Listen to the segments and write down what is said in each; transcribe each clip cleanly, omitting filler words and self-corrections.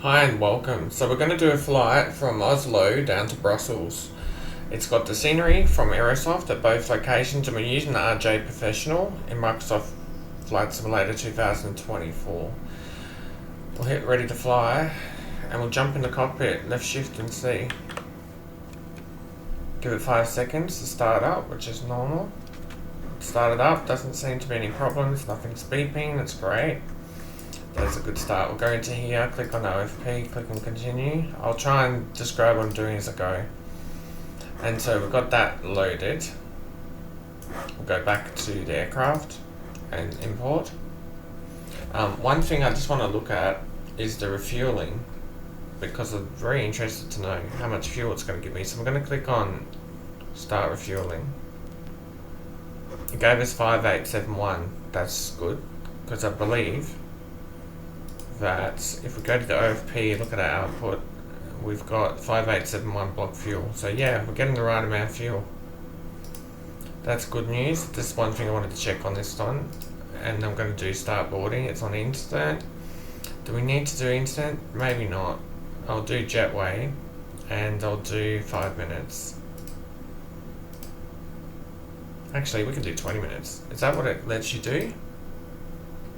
Hi and welcome. So we're going to do a flight from Oslo down to Brussels. It's got the scenery from Aerosoft at both locations, and we're using the RJ Professional in Microsoft Flight Simulator 2024. We'll hit ready to fly and we'll jump in the cockpit, left shift and C. Give it 5 seconds to start up, which is normal. Started up, doesn't seem to be any problems, nothing's beeping, that's great. That's a good start. We'll go into here, click on OFP, click on continue. I'll try and describe what I'm doing as I go. And so we've got that loaded. We'll go back to the aircraft and import. One thing I just want to look at is the refueling, because I'm very interested to know how much fuel it's going to give me. So I'm going to click on start refueling. It gave us 5871. That's good, because I believe that if we go to the OFP, look at our output, we've got 5871 block fuel. So yeah, we're getting the right amount of fuel. That's good news. This is one thing I wanted to check on this one. And I'm going to do start boarding. It's on instant. Do we need to do instant? Maybe not. I'll do jetway and I'll do 5 minutes. Actually, we can do 20 minutes. Is that what it lets you do?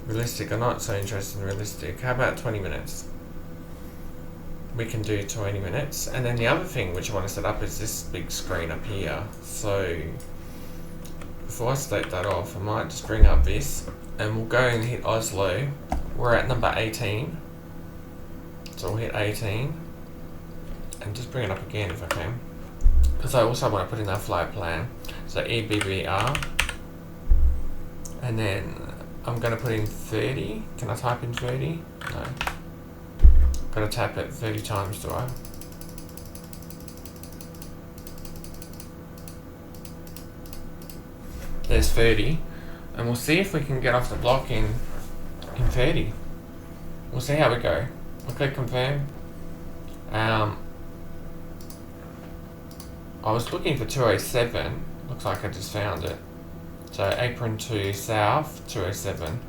Realistic, I'm not so interested in realistic. How about 20 minutes? We can do 20 minutes. And then the other thing which I want to set up is this big screen up here. So before I select that off, I might just bring up this and we'll go and hit Oslo. We're at number 18. So we'll hit 18 and just bring it up again if I can, because I also want to put in that flight plan. So EBBR, and then I'm going to put in 30. Can I type in 30? No. Got to tap it 30 times, do I? There's 30. And we'll see if we can get off the block in 30. We'll see how we go. I'll click confirm. I was looking for 207. Looks like I just found it. So apron to south, 207.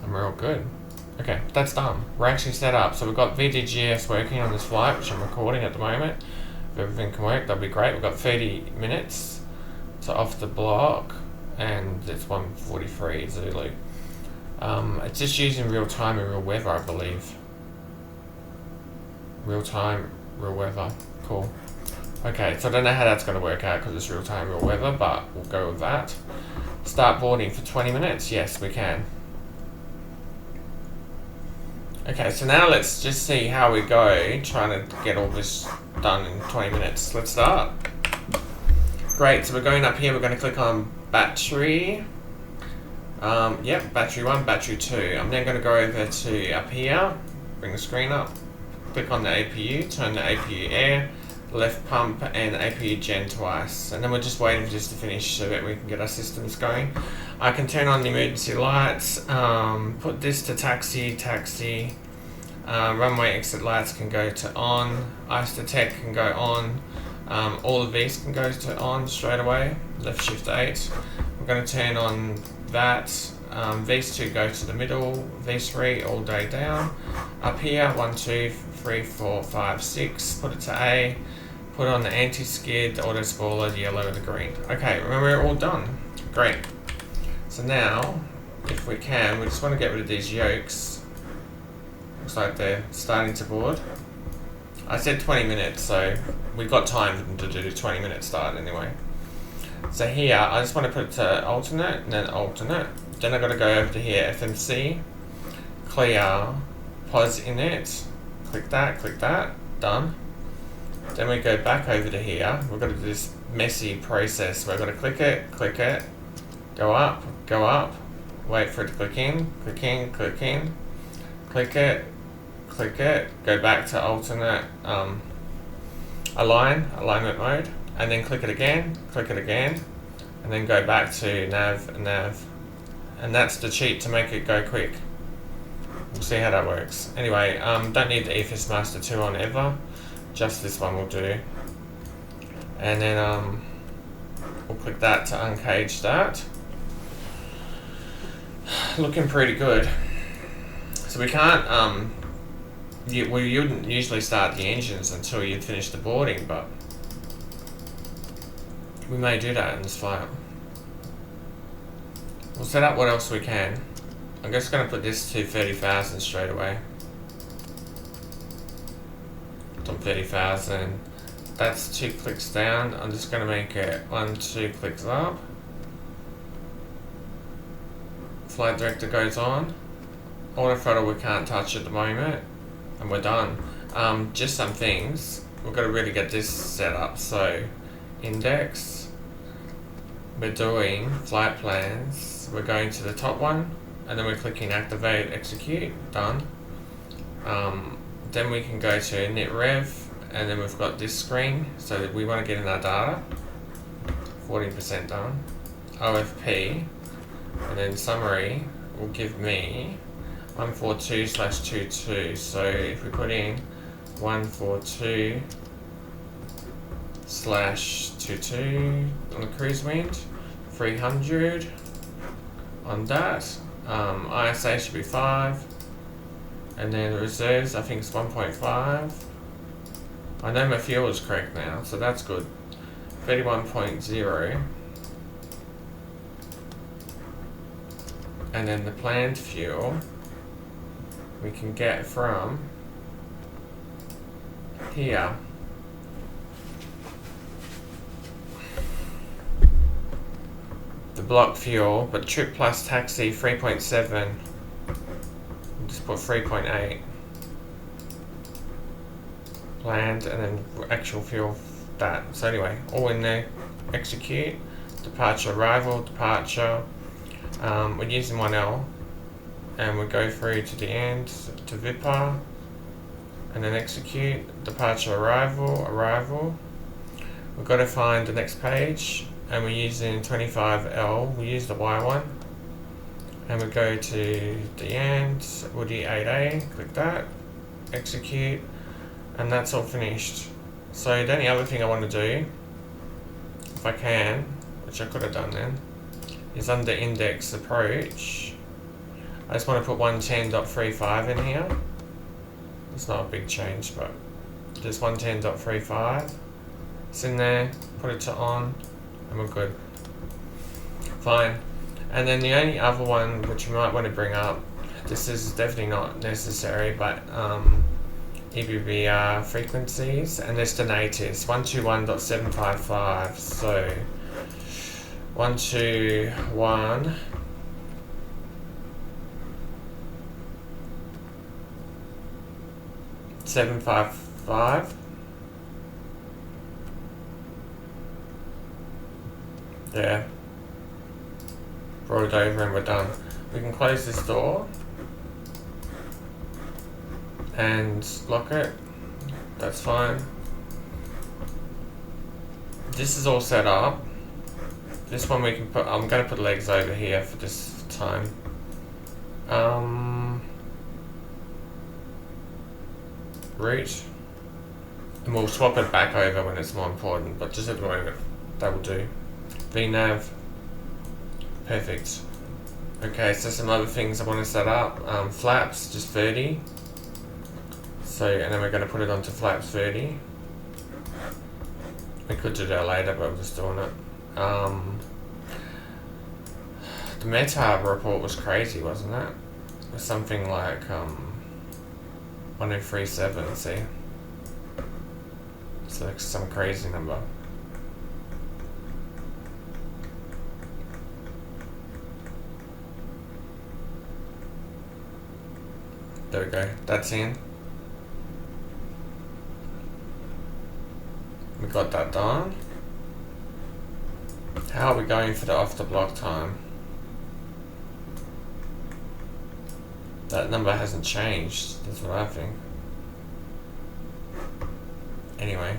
And we're all good. Okay, that's done. We're actually set up. So we've got VDGS working on this flight, which I'm recording at the moment. If everything can work, that'll be great. We've got 30 minutes to off the block, and it's 1:43 Zulu. It's just using real time and real weather, I believe. Real time, real weather. Cool. Okay, so I don't know how that's going to work out because it's real time, real weather, but we'll go with that. Start boarding for 20 minutes. Yes, we can. Okay, so now let's just see how we go trying to get all this done in 20 minutes. Let's start. Great, so we're going up here, we're going to click on battery. Yep, battery 1, battery 2. I'm then going to go over to up here, bring the screen up, click on the APU, turn the APU air, left pump and APU gen twice, and then we're just waiting for this to finish so that we can get our systems going. I can turn on the emergency lights, put this to taxi, runway exit lights can go to on, ice detect can go on, all of these can go to on straight away, left shift 8. I'm going to turn on that, these two go to the middle, these three all day down. Up here, 1, 2, 3, 4, 5, 6, put it to A. Put on the anti-skid, the auto spoiler, the yellow and the green. Okay, remember we're all done. Great. So now, if we can, we just want to get rid of these yokes. Looks like they're starting to board. I said 20 minutes, so we've got time for them to do the 20-minute start anyway. So here, I just want to put it to alternate, and then alternate. Then I've got to go over to here, FMC, clear, pause init, click that, done. Then we go back over to here. We've got to do this messy process. We've got to click it, go up, wait for it to click in, click it, go back to alternate alignment mode, and then click it again, and then go back to nav, and that's the cheat to make it go quick. We'll see how that works. Anyway, don't need the EFS Master 2 on ever. Just this one will do, and then we'll click that to uncage that. Looking pretty good. So we can't, you wouldn't usually start the engines until you'd finish the boarding, but we may do that in this flight. We'll set up what else we can. I'm just going to put this to 30,000 straight away. It's on 30,000. That's 2 clicks down. I'm just going to make it 1, 2 clicks up. Flight director goes on. Auto throttle we can't touch at the moment. And we're done. Just some things. We've got to really get this set up. So, index. We're doing flight plans. We're going to the top one. And then we're clicking activate, execute. Done. Then we can go to init rev. And then we've got this screen. So that we want to get in our data. 40% done. OFP. And then summary will give me 142/22. So if we put in 142/22 on the cruise wind, 300 on that. ISA should be 5, and then the reserves I think it's 1.5. I know my fuel is correct now, so that's good. 31.0. And then the planned fuel we can get from here. The block fuel, but trip plus taxi 3.7. Just put 3.8. Planned, and then actual fuel that. So anyway, all in there. Execute. Departure, arrival, departure. We're using 1L, and we go through to the end to VIPA, and then execute. Departure, arrival. We've got to find the next page, and we're using 25L. We use the Y one, and we go to the end. Woody 8A. Click that. Execute, and that's all finished. So the only other thing I want to do, if I can, which I could have done then, is under index approach. I just want to put 110.35 in here. It's not a big change, but just 110.35. It's in there, put it to on, and we're good. Fine. And then the only other one which you might want to bring up, this is definitely not necessary, but EBBR frequencies and destinations 121.755. So 121 755. Yeah. Brought it over and we're done. We can close this door and lock it. That's fine. This is all set up. This one we can put, I'm going to put legs over here for this time. Route. And we'll swap it back over when it's more important, but just at the moment, that will do. VNav. Perfect. Okay, so some other things I want to set up. Flaps, just 30. So, and then we're going to put it onto flaps 30. We could do that later, but we're just doing it. The Meta report was crazy, wasn't it? It was something like 1037, see? It's like some crazy number. There we go, that's in. We got that done. How are we going for the off the block time? That number hasn't changed, that's what I think. Anyway.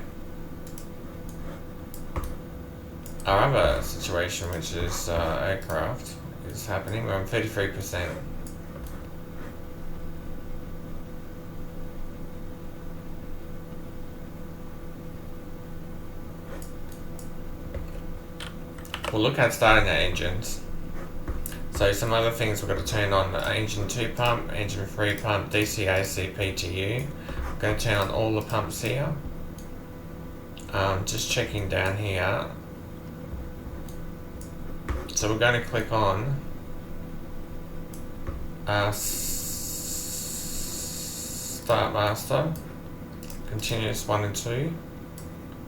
Our other situation, which is aircraft, is happening. We're on 33%. We'll look at starting our engines. So some other things we've got to turn on: engine 2 pump, engine 3 pump, DC, AC, PTU. I'm going to turn on all the pumps here. Just checking down here. So we're going to click on Start Master, Continuous 1 and 2,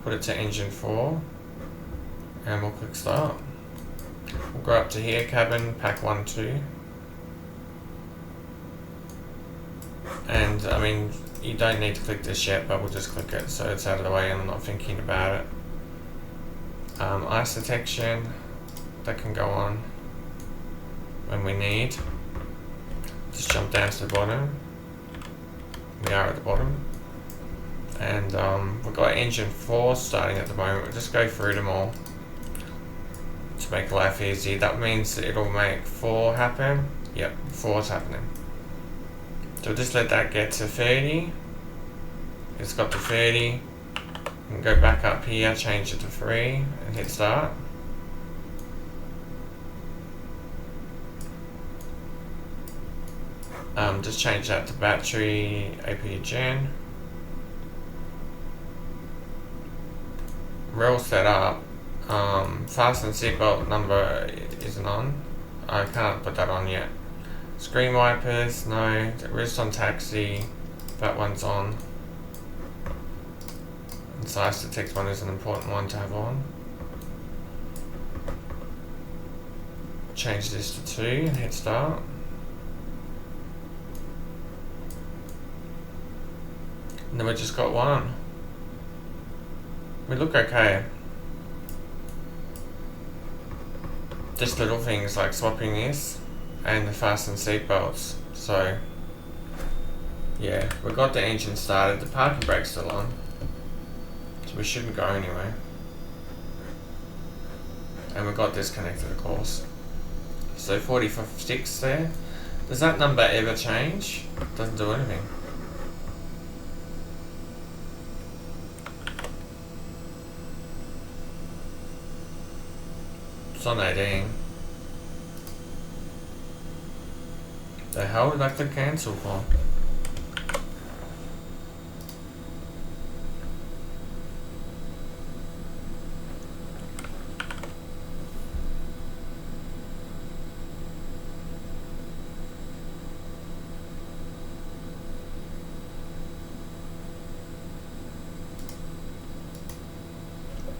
put it to engine 4, and we'll click Start. We'll go up to here, Cabin, Pack 1, 2. And I mean, you don't need to click this yet, but we'll just click it so it's out of the way and I'm not thinking about it. Ice detection, that can go on when we need. Just jump down to the bottom. We are at the bottom. And we've got engine 4 starting at the moment. We'll just go through them all to make life easy. That means it'll make 4 happen. Yep, 4 is happening. So just let that get to 30. It's got to 30. And go back up here, change it to 3 and hit start. Just change that to battery, AP gen. We're all set up. Fasten seatbelt number isn't on. I can't put that on yet. Screen wipers, no. Wrist on taxi, that one's on. And size detect one is an important one to have on. Change this to 2 and hit start. And then we just got 1. We look okay. Just little things like swapping this and the fasten seatbelts. So yeah, we got the engine started. The parking brake's still on, so we shouldn't go anywhere. And we got disconnected, of course. So 46 there. Does that number ever change? Doesn't do anything. It's on 18. The hell did I click cancel for?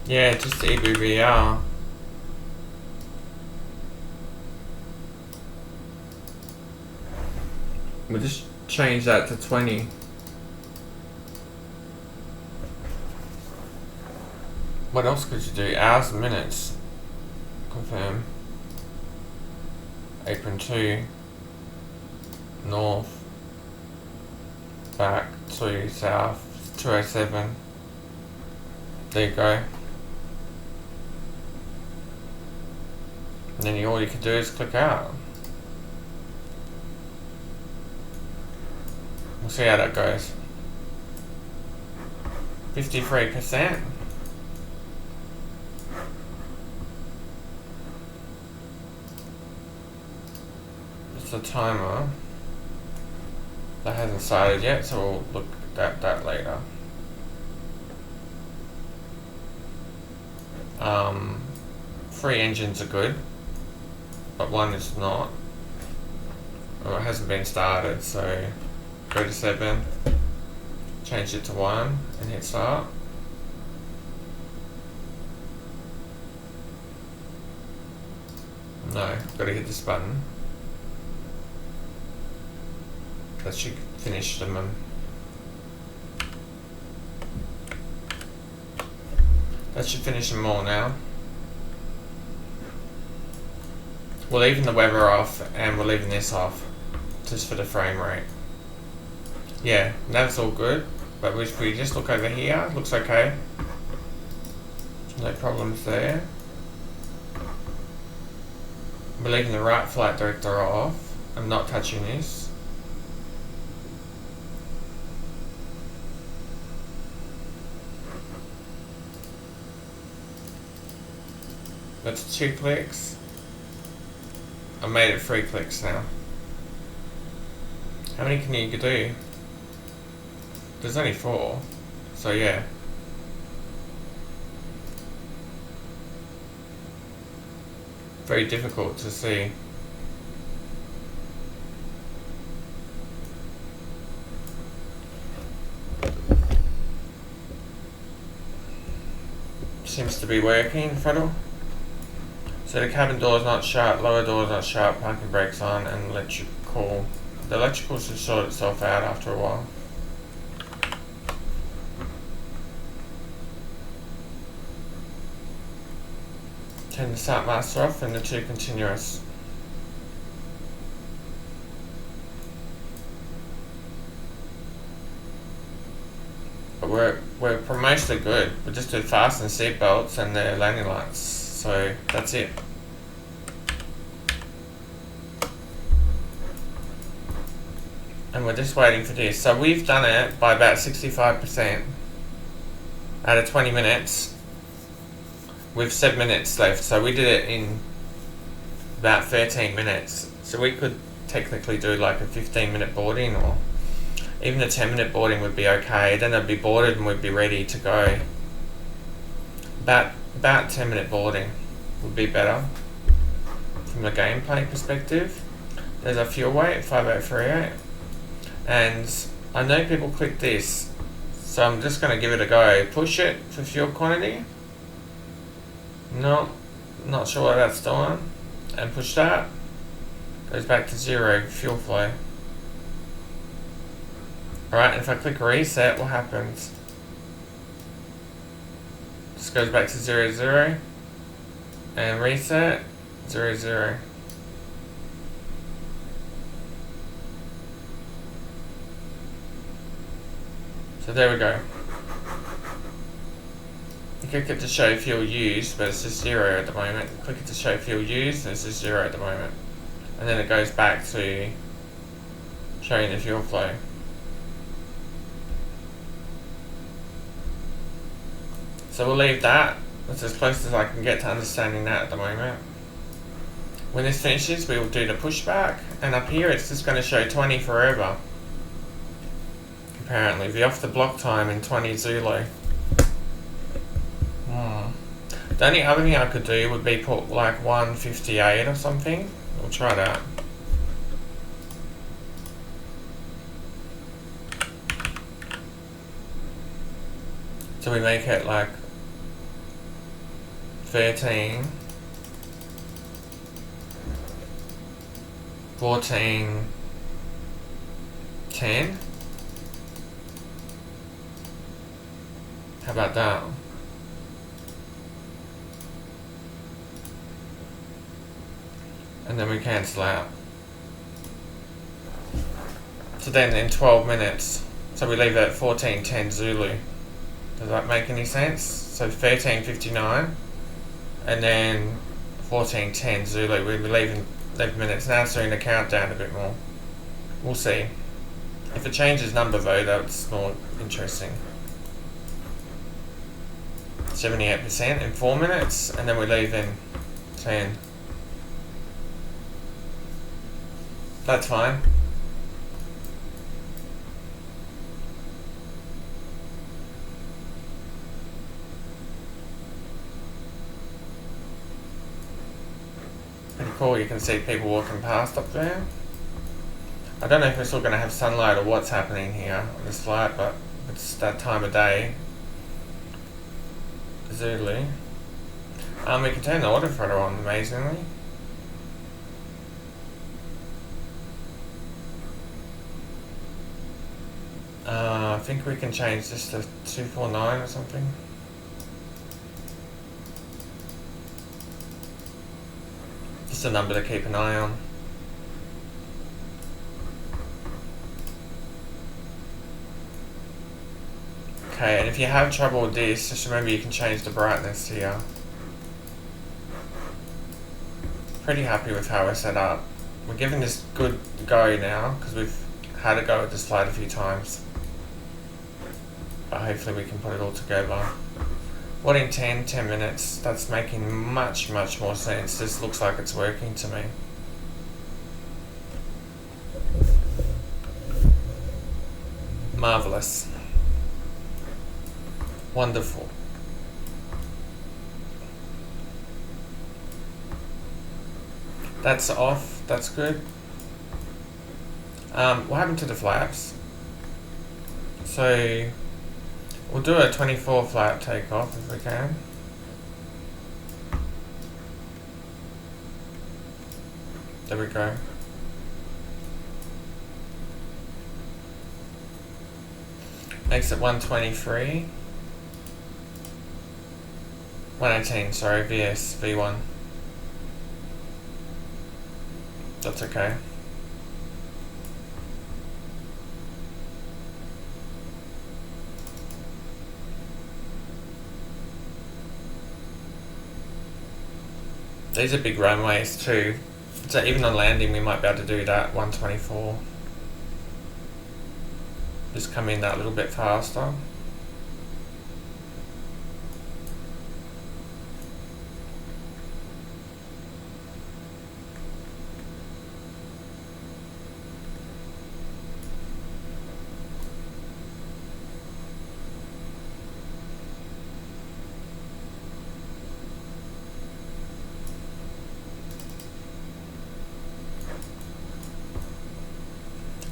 Yeah, just the EBBR. We'll just change that to 20. What else could you do? Hours and minutes. Confirm. Apron 2. North. Back to south. 207. There you go. And then all you can do is click out. We'll see how that goes. 53%. It's a timer. That hasn't started yet, so we'll look at that later. 3 engines are good, but 1 is not. Or it hasn't been started, so go to 7, change it to 1 and hit start. No, gotta hit this button. That should finish them. That should finish them all now. We're leaving the weather off and we're leaving this off just for the frame rate. Yeah, that's all good, but if we just look over here, looks okay. No problems there. We're leaving the right flight director off. I'm not touching this. That's 2 clicks. I made it 3 clicks now. How many can you do? There's only 4. So yeah. Very difficult to see. Seems to be working, throttle. So the cabin door is not shut, lower door is not shut, parking brakes on, and electrical. The electrical should sort itself out after a while. Turn the start master off and the 2 continuous. But we're mostly good. We just do fasten seat belts and the landing lights. So that's it. And we're just waiting for this. So we've done it by about 65% out of 20 minutes. With 7 minutes left, so we did it in about 13 minutes. So we could technically do like a 15-minute boarding, or even a 10-minute boarding would be okay. Then it'd be boarded and we'd be ready to go. About 10-minute boarding would be better from a gameplay perspective. There's a fuel weight, 5838, and I know people click this, so I'm just going to give it a go. Push it for fuel quantity. No, not sure what that's doing. And push that. Goes back to 0 fuel flow. Alright, and if I click reset, what happens? Just goes back to 0, 0. And reset, 0, 0. So there we go. You click it to show fuel used, but it's just 0 at the moment. Click it to show fuel used, and it's just 0 at the moment. And then it goes back to showing the fuel flow. So we'll leave that. That's as close as I can get to understanding that at the moment. When this finishes, we will do the pushback, and up here it's just going to show 20 forever. Apparently, the off the block time in 20 Zulu. The only other thing I could do would be put like 158 or something. We'll try that. So we make it like 13, 14, 10. How about that? And then we cancel out. So then in 12 minutes, so we leave it at 14:10 Zulu. Does that make any sense? So 13:59, and then 14:10 Zulu. We'll be leaving 11 minutes. Now it's doing the countdown a bit more. We'll see. If it changes number though, that's more interesting. 78% in 4 minutes, and then we leave in 10. That's fine. Pretty cool, you can see people walking past up there. I don't know if we're still going to have sunlight or what's happening here on this flight, but it's that time of day. Zulu. We can turn the auto throttle on, amazingly. I think we can change this to 249 or something. Just a number to keep an eye on. Okay, and if you have trouble with this, just remember you can change the brightness here. Pretty happy with how we're set up. We're giving this good go now, because we've had a go at this flight a few times. But hopefully we can put it all together. What in 10 minutes? That's making much more sense. This looks like it's working to me. Marvelous. Wonderful. That's off, that's good. What happened to the flaps? So we'll do a 24 flap takeoff if we can. There we go. Makes it 123. 118, sorry, VS, V1. That's okay. These are big runways too. So even on landing we might be able to do that, 124. Just come in that little bit faster.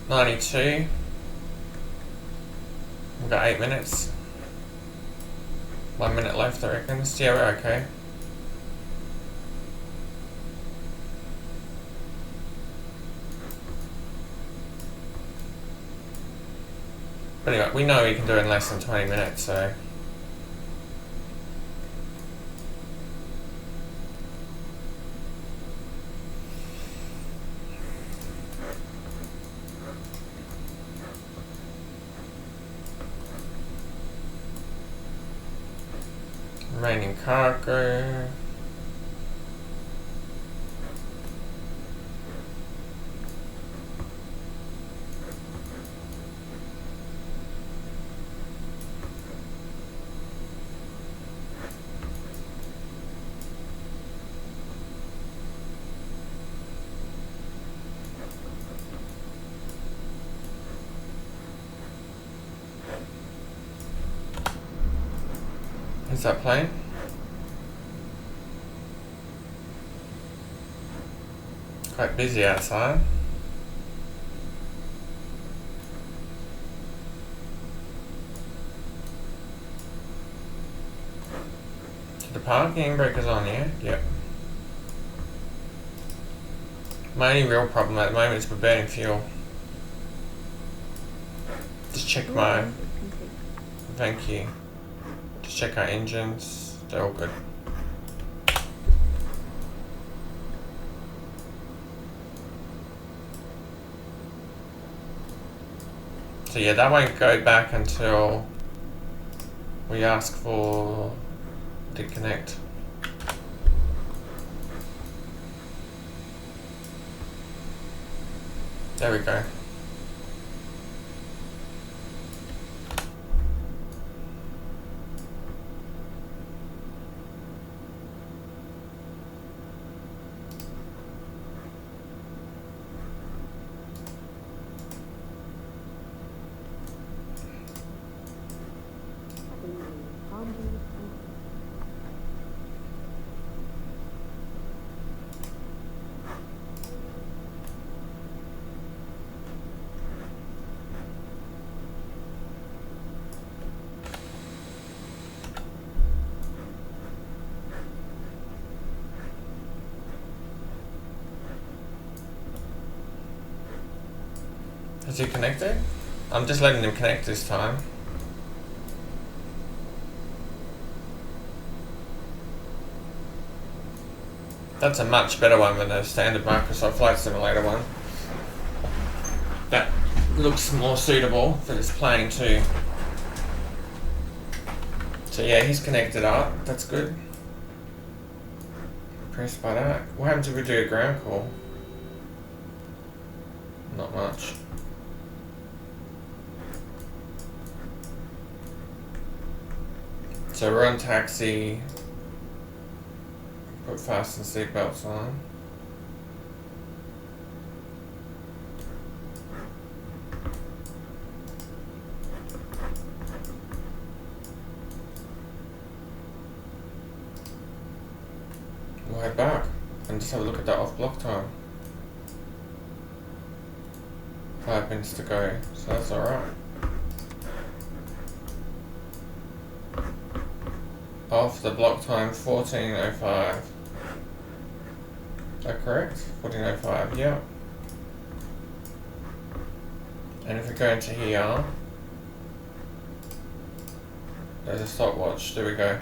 .92. We've got 8 minutes. 1 minute left, I reckon. Yeah, we're okay. But anyway, we know we can do it in less than 20 minutes, so. Remaining cargo. Is that plane? Quite busy outside. The parking braker's on here. Yep. My only real problem at the moment is we're burning fuel. Just check my. Thank you. Just check our engines. They're all good. So yeah, that won't go back until we ask for to connect. There we go. Is he connected? I'm just letting him connect this time. That's a much better one than the standard Microsoft Flight Simulator one. That looks more suitable for this plane too. So yeah, he's connected up. That's good. Press by that. What happens if we do a ground call? Not much. So we're on taxi. Put fasten seatbelts on. head back and just have a look at that off block time. 5 minutes to go, so that's alright. Off the block time 14:05. Is that correct? 14:05, yeah. And if we go into here, there's a stopwatch. There we go.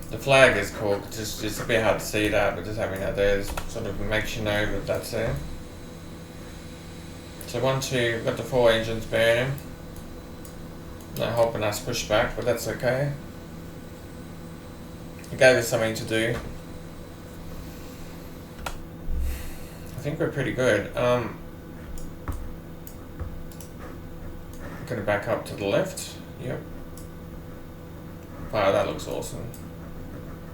The flag is cool, it's a bit hard to see that, but just having that there sort of makes you know that that's there. So 1, 2, we've got the 4 engines burning. Not helping us push back, but that's okay. It gave us something to do. I think we're pretty good. I'm gonna back up to the left. Yep. Wow, that looks awesome.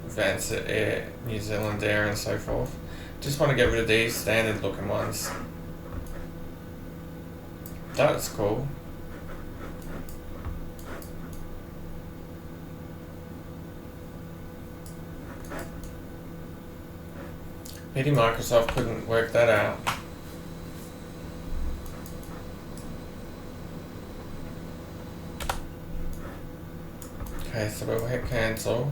Advanced Air, New Zealand Air and so forth. Just want to get rid of these standard looking ones. That's cool. Pity Microsoft couldn't work that out. Okay, so we'll hit cancel.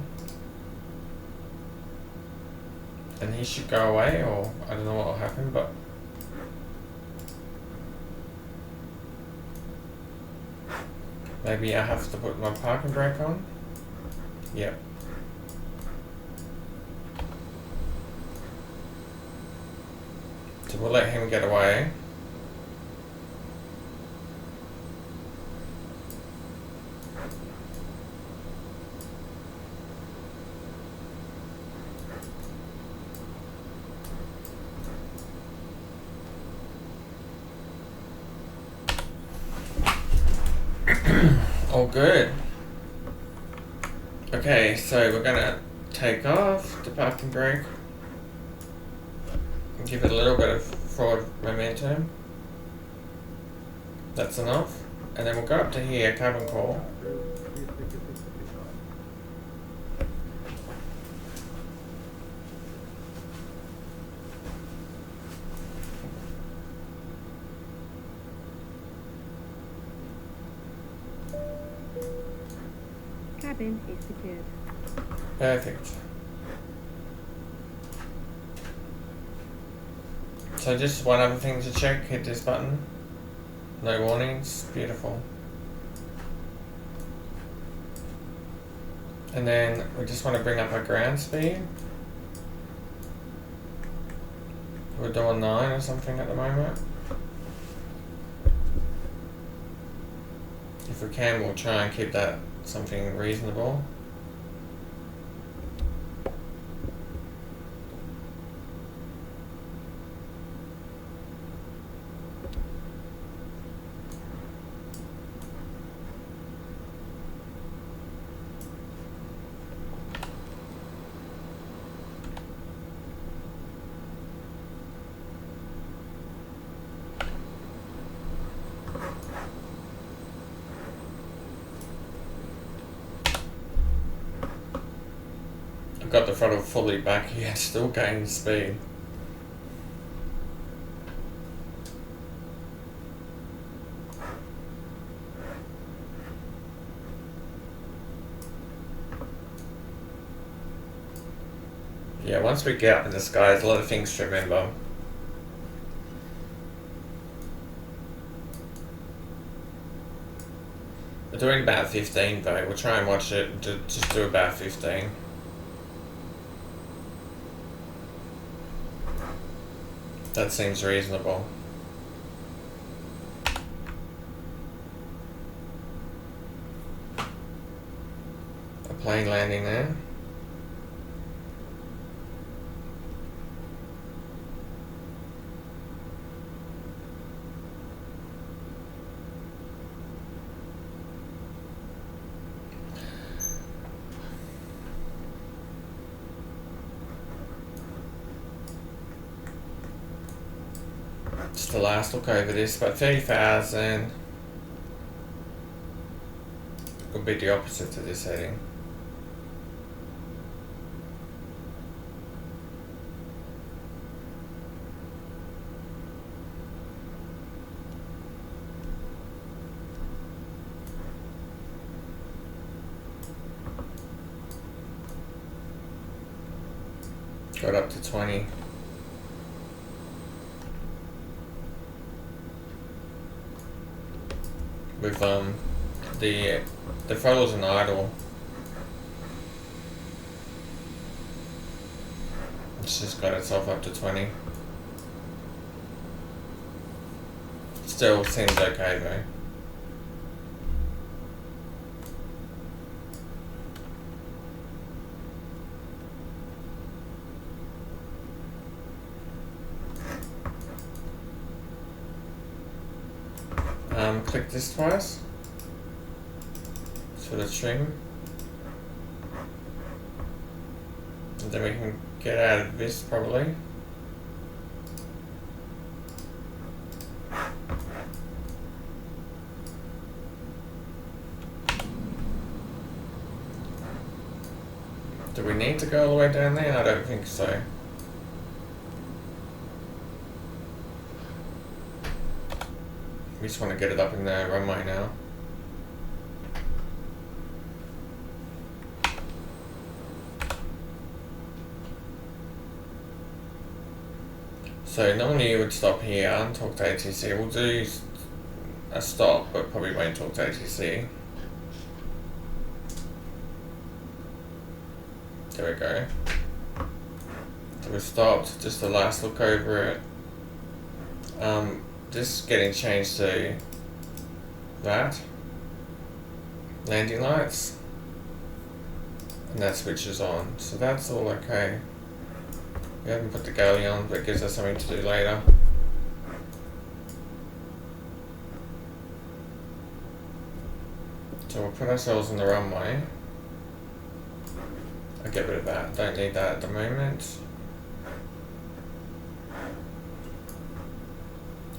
And he should go away, or I don't know what will happen, but maybe I have to put my parking brake on. Yep. So we'll let him get away. All good. Okay, so we're gonna take off the parking brake and give it a little bit of forward momentum. That's enough. And then we'll go up to here, cabin call. Cabin is secured. Perfect. So just one other thing to check, hit this button. No warnings, beautiful. And then we just want to bring up our ground speed. We're doing 9 or something at the moment. If we can, we'll try and keep that something reasonable. I've got the throttle fully back here, still gaining speed. Yeah, once we get up in the sky, there's a lot of things to remember. We're doing about 15 though, we'll try and watch it, just do about 15. That seems reasonable. A plane landing there. Just the last look over this, but 30,000 would be the opposite to this heading. Got up to 20. With the throttle's an idle. It's just got itself up to 20. Still seems okay though. Click this twice for the trim, and then we can get out of this probably. Do we need to go all the way down there? I don't think so. We just want to get it up in the runway now. So normally you would stop here and talk to ATC. We'll do a stop, but probably won't talk to ATC. There we go. So we stopped, just the last look over it. This is getting changed to that. Landing lights. And that switches on. So that's all okay. We haven't put the galley on, but it gives us something to do later. So we'll put ourselves on the runway. I'll get rid of that. Don't need that at the moment.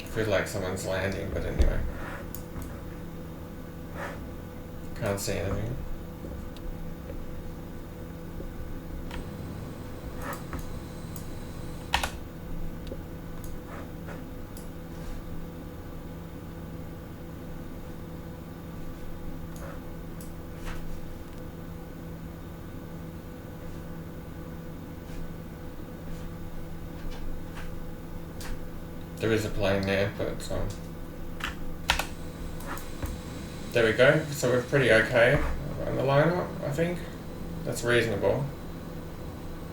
I feel like someone's landing, but anyway. Can't see anything. There is a plane there, but there we go. So we're pretty okay on the lineup, I think. That's reasonable.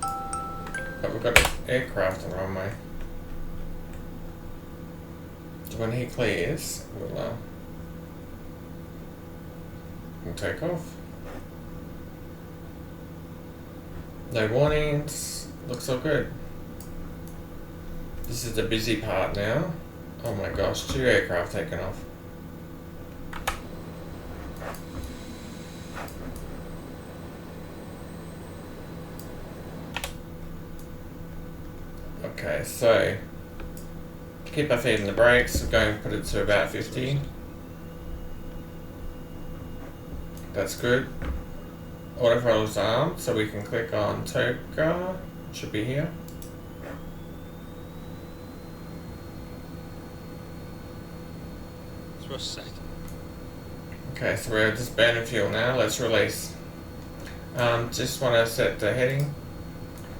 But we've got an aircraft on the runway. So when he clears, we'll take off. No warnings. Looks all good. This is the busy part now. Oh my gosh, 2 aircraft taken off. Okay, so keep our feet in the brakes. We're going to put it to about 50. That's good. Autopilot's armed, so we can click on Toga. Should be here. Set. Okay, so we're just burning fuel now. Let's release. Just want to set the heading.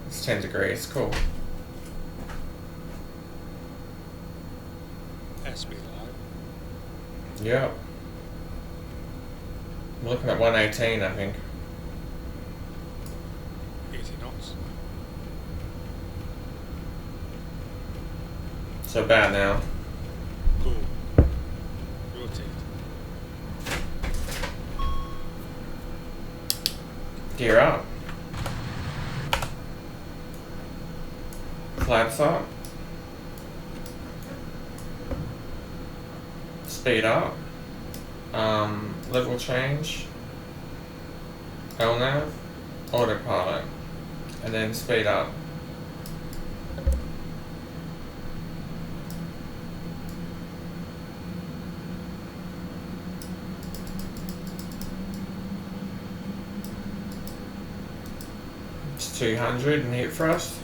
It's 10 degrees. Cool. Airspeed live. Yep. I'm looking at 118, I think. 80 knots. So about now. Cool. Rotate. Gear up. Flaps up. Speed up. Level change. LNAV. Autopilot. And then speed up. minus 200 and hit frost.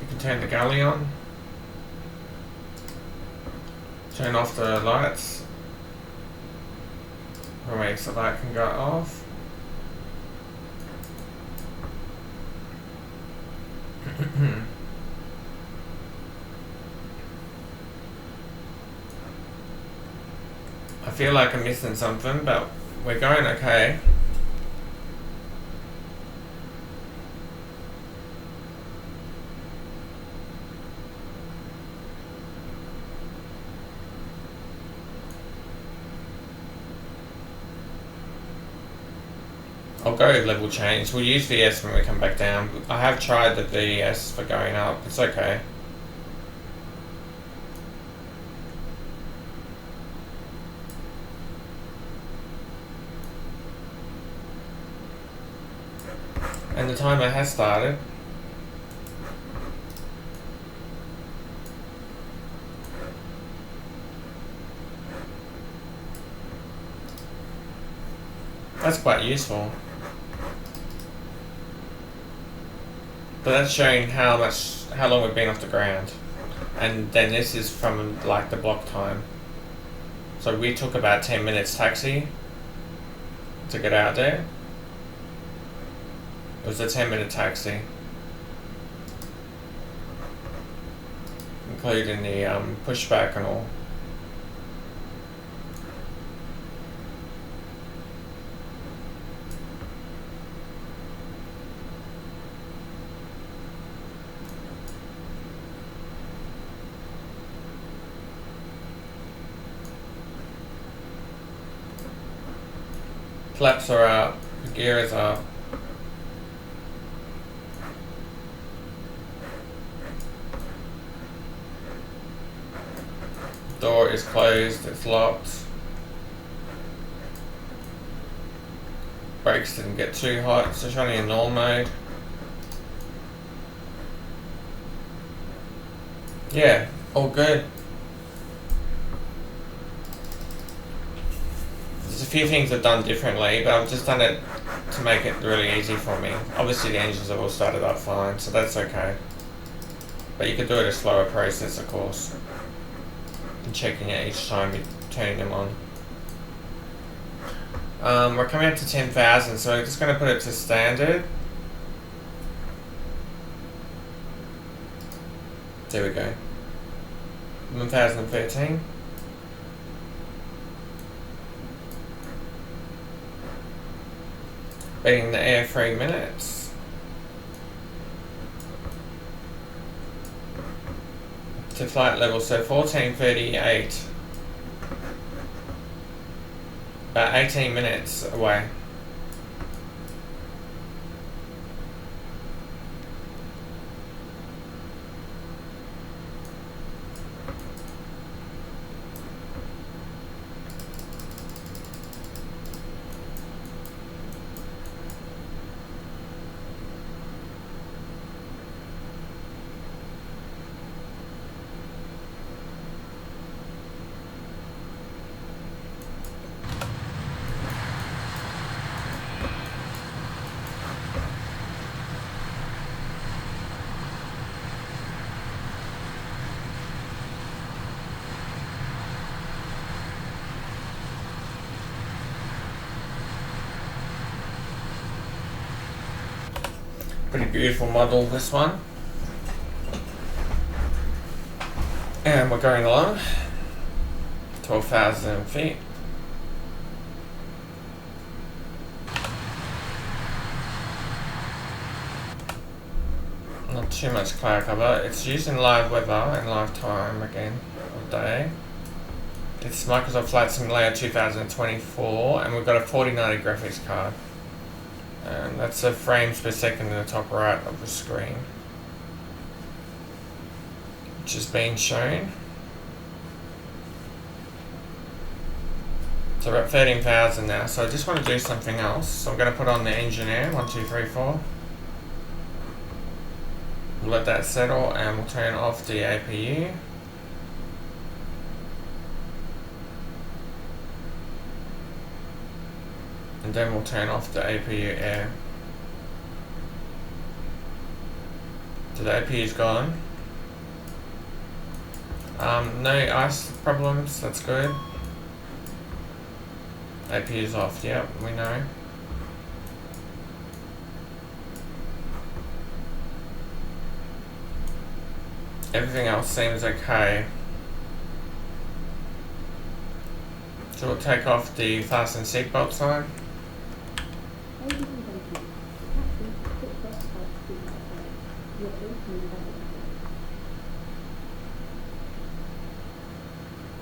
You can turn the galley on. Turn off the lights. Alright, so that can go off. I feel like I'm missing something, but we're going okay. I'll go level change. We'll use VS when we come back down. I have tried the VS for going up. It's okay. And the timer has started. That's quite useful. But that's showing how long we've been off the ground. And then this is from like the block time. So we took about 10 minutes taxi to get out there. It was a 10-minute taxi, including the pushback and all. Flaps are up, the gear is up. Door is closed, it's locked. Brakes didn't get too hot, so it's running in normal mode. Yeah, all good. There's a few things I've done differently, but I've just done it to make it really easy for me. Obviously the engines have all started up fine, so that's okay. But you could do it a slower process, of course. And checking it each time you're turning them on. We're coming up to 10,000, so we're just going to put it to standard. There we go. 1013. Beating the air 3 minutes. To flight level, so 1438. About 18 minutes away. Pretty beautiful model, this one. And we're going along 12,000 feet. Not too much cloud cover. It's using live weather and live time again of day. It's Microsoft Flight Simulator 2024, and we've got a 4090 graphics card. And that's the frames per second in the top right of the screen, which is being shown. So we're at 13,000 now, so I just want to do something else. So I'm going to put on the engineer, 1, 2, 3, 4. We'll let that settle and we'll turn off the APU. And then we'll turn off the APU air. So the APU's gone. No ice problems, that's good. APU's off, yep, we know. Everything else seems okay. So we'll take off the fasten seatbelt sign.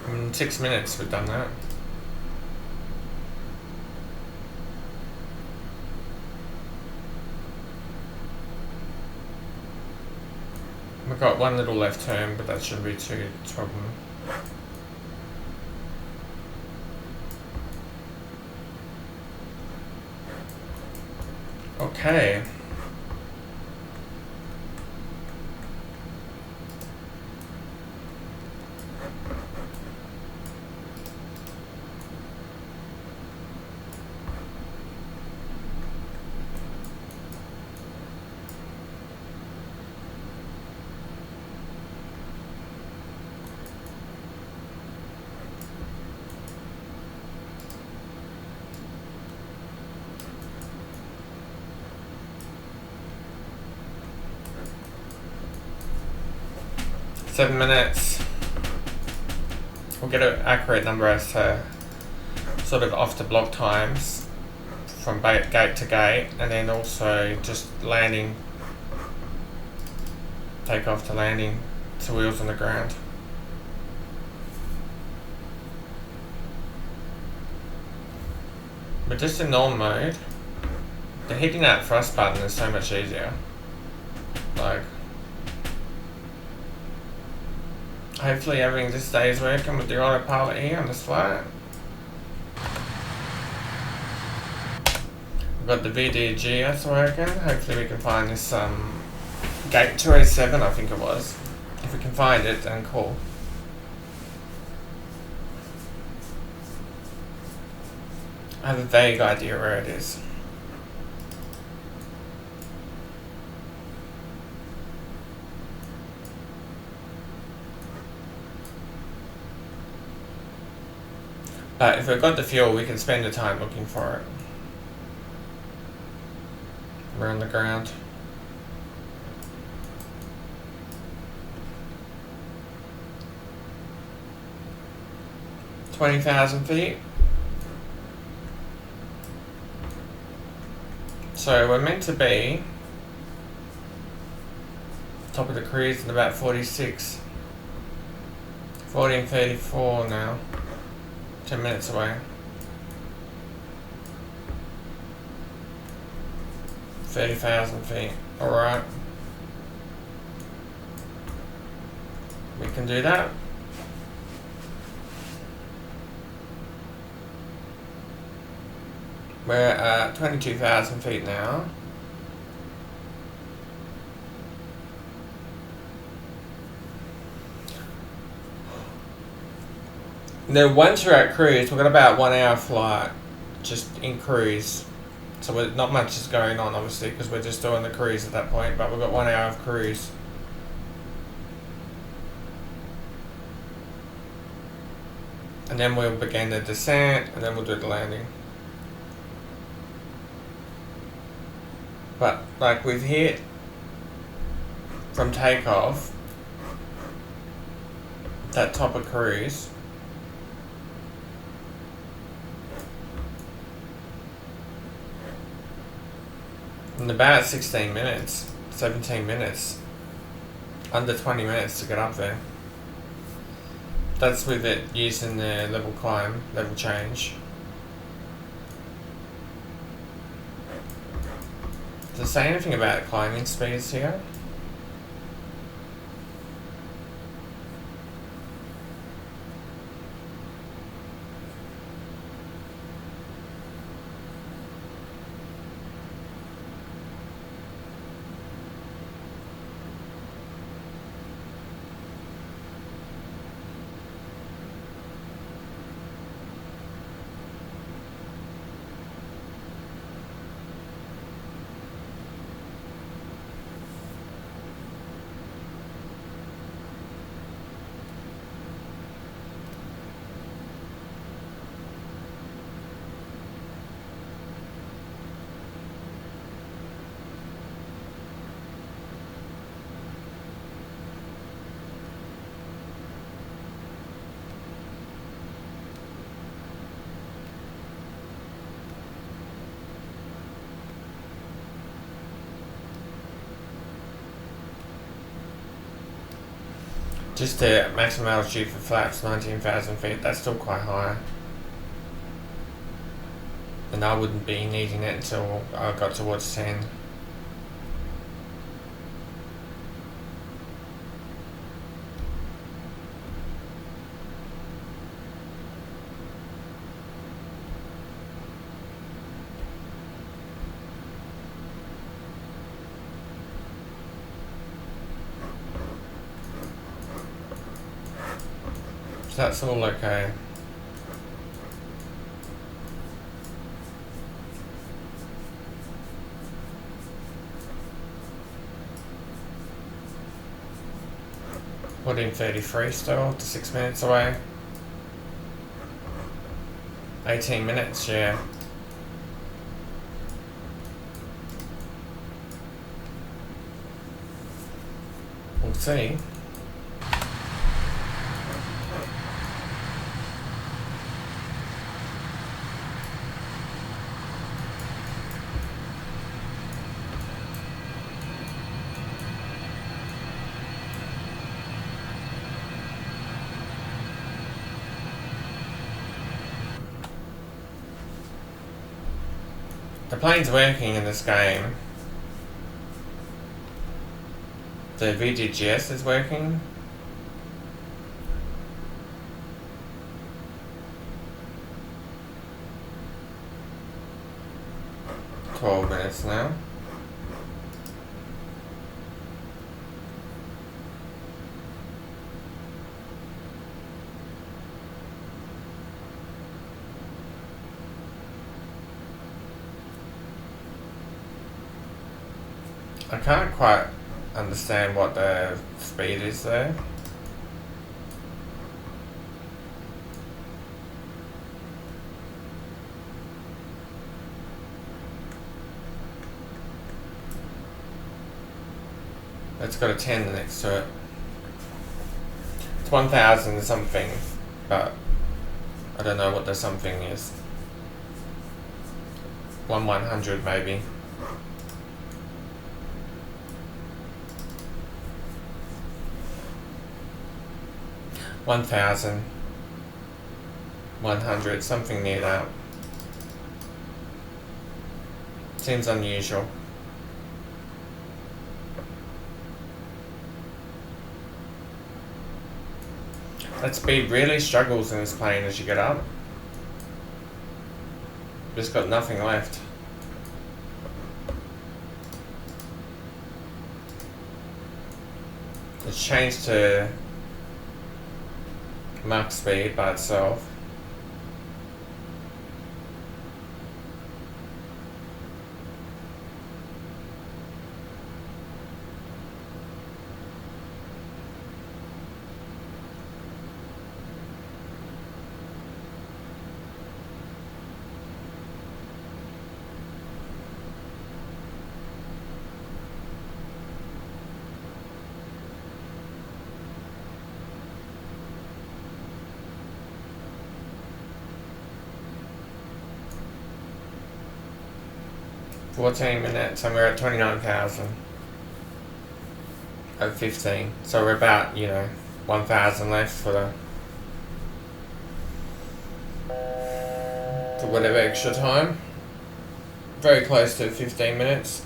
In 6 minutes we've done that. We've got one little left turn, but that shouldn't be too problem. Okay. Seven minutes. We'll get an accurate number as to sort of off the block times from gate to gate, and then also just landing, takeoff to landing to wheels on the ground. But just in normal mode, hitting that thrust button is so much easier. Like, hopefully everything just stays working with the autopilot here on this flight. We've got the VDGS working. Hopefully we can find this gate 207, I think it was. If we can find it, then cool. I have a vague idea where it is. But if we've got the fuel, we can spend the time looking for it. We're on the ground. $20,000 feet. So we're meant to be top of the cruise in about 46. 40 and 34 now. 10 minutes away. 30,000 feet. Alright. We can do that. We're at 22,000 feet now. Now, once you're at cruise, we've got about 1 hour flight just in cruise. So not much is going on, obviously, because we're just doing the cruise at that point, but we've got 1 hour of cruise. And then we'll begin the descent, and then we'll do the landing. But, like, we've hit from takeoff that top of cruise. In about 16 minutes, 17 minutes, under 20 minutes to get up there. That's with it using the level climb, level change. Does it say anything about climbing speeds here? Just the maximum altitude for flaps, 19,000 feet, that's still quite high. And I wouldn't be needing it until I got towards 10. So that's all okay. Put in 33 still to 6 minutes away. 18 minutes, yeah. We'll see. The plane's working in this game. The VDGS is working. "12 minutes now. I can't quite understand what the speed is there. It's got a 10 next to it. It's 1,000 something, but I don't know what the something is. 100 maybe. $1,100, something near that. Seems unusual. That speed really struggles in this plane as you get up. Just got nothing left. It's changed to Mach speed by itself. "14 minutes and we're at 29,000 at 15. So we're about, 1,000 left for whatever extra time. Very close to 15 minutes.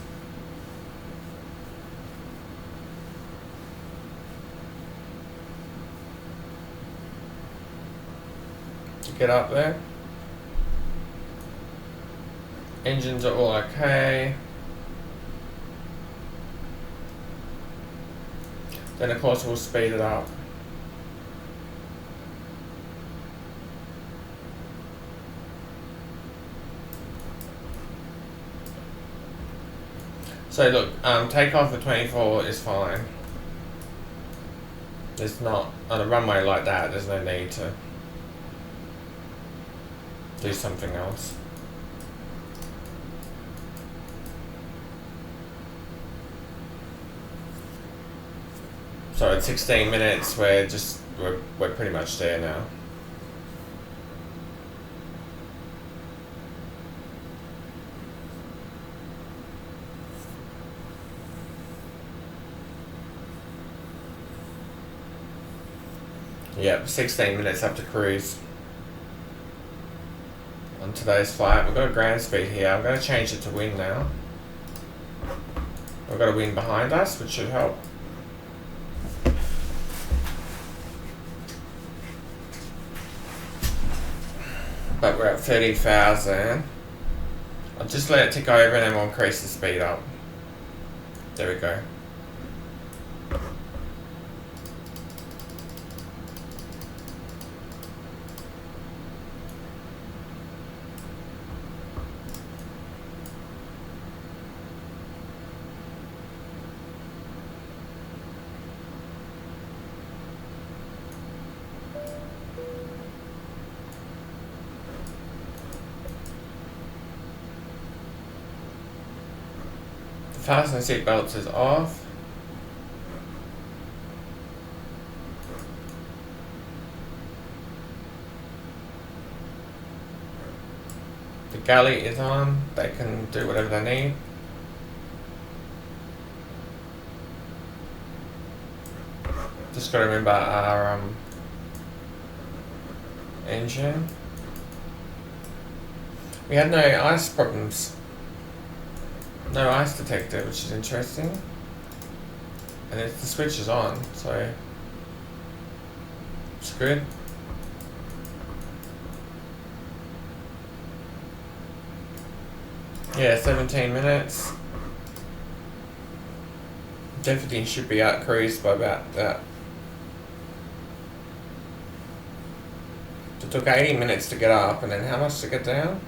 To get up there. Engines are all okay. Then of course we'll speed it up. So look, takeoff at 24 is fine. There's not, on a runway like that, there's no need to do something else. So at 16 minutes, we're pretty much there now. Yep, 16 minutes up to cruise on today's flight. We've got a ground speed here. I'm going to change it to wind now. We've got a wind behind us, which should help. But we're at 30,000. I'll just let it tick over and then we'll increase the speed up. There we go. Fasten seat belts is off. The galley is on. They can do whatever they need. Just gotta remember our engine. We had no ice problems. No ice detector, which is interesting. And the switch is on, so it's good. Yeah, 17 minutes. Definitely should be out cruised by about that. It took 80 minutes to get up, and then how much to get down?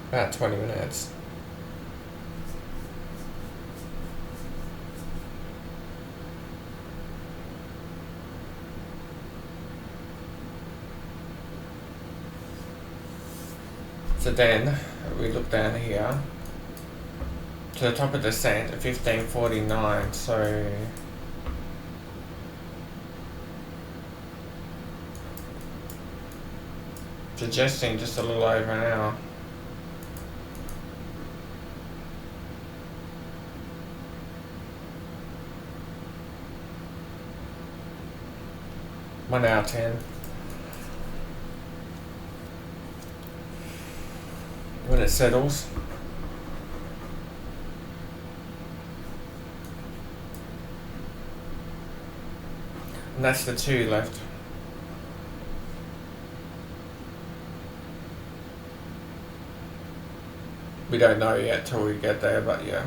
About 20 minutes. So then we look down here to the top of the descent at 15:49. So suggesting just a little over an hour. One hour 10. When it settles. And that's the 2 left. We don't know yet till we get there, but yeah.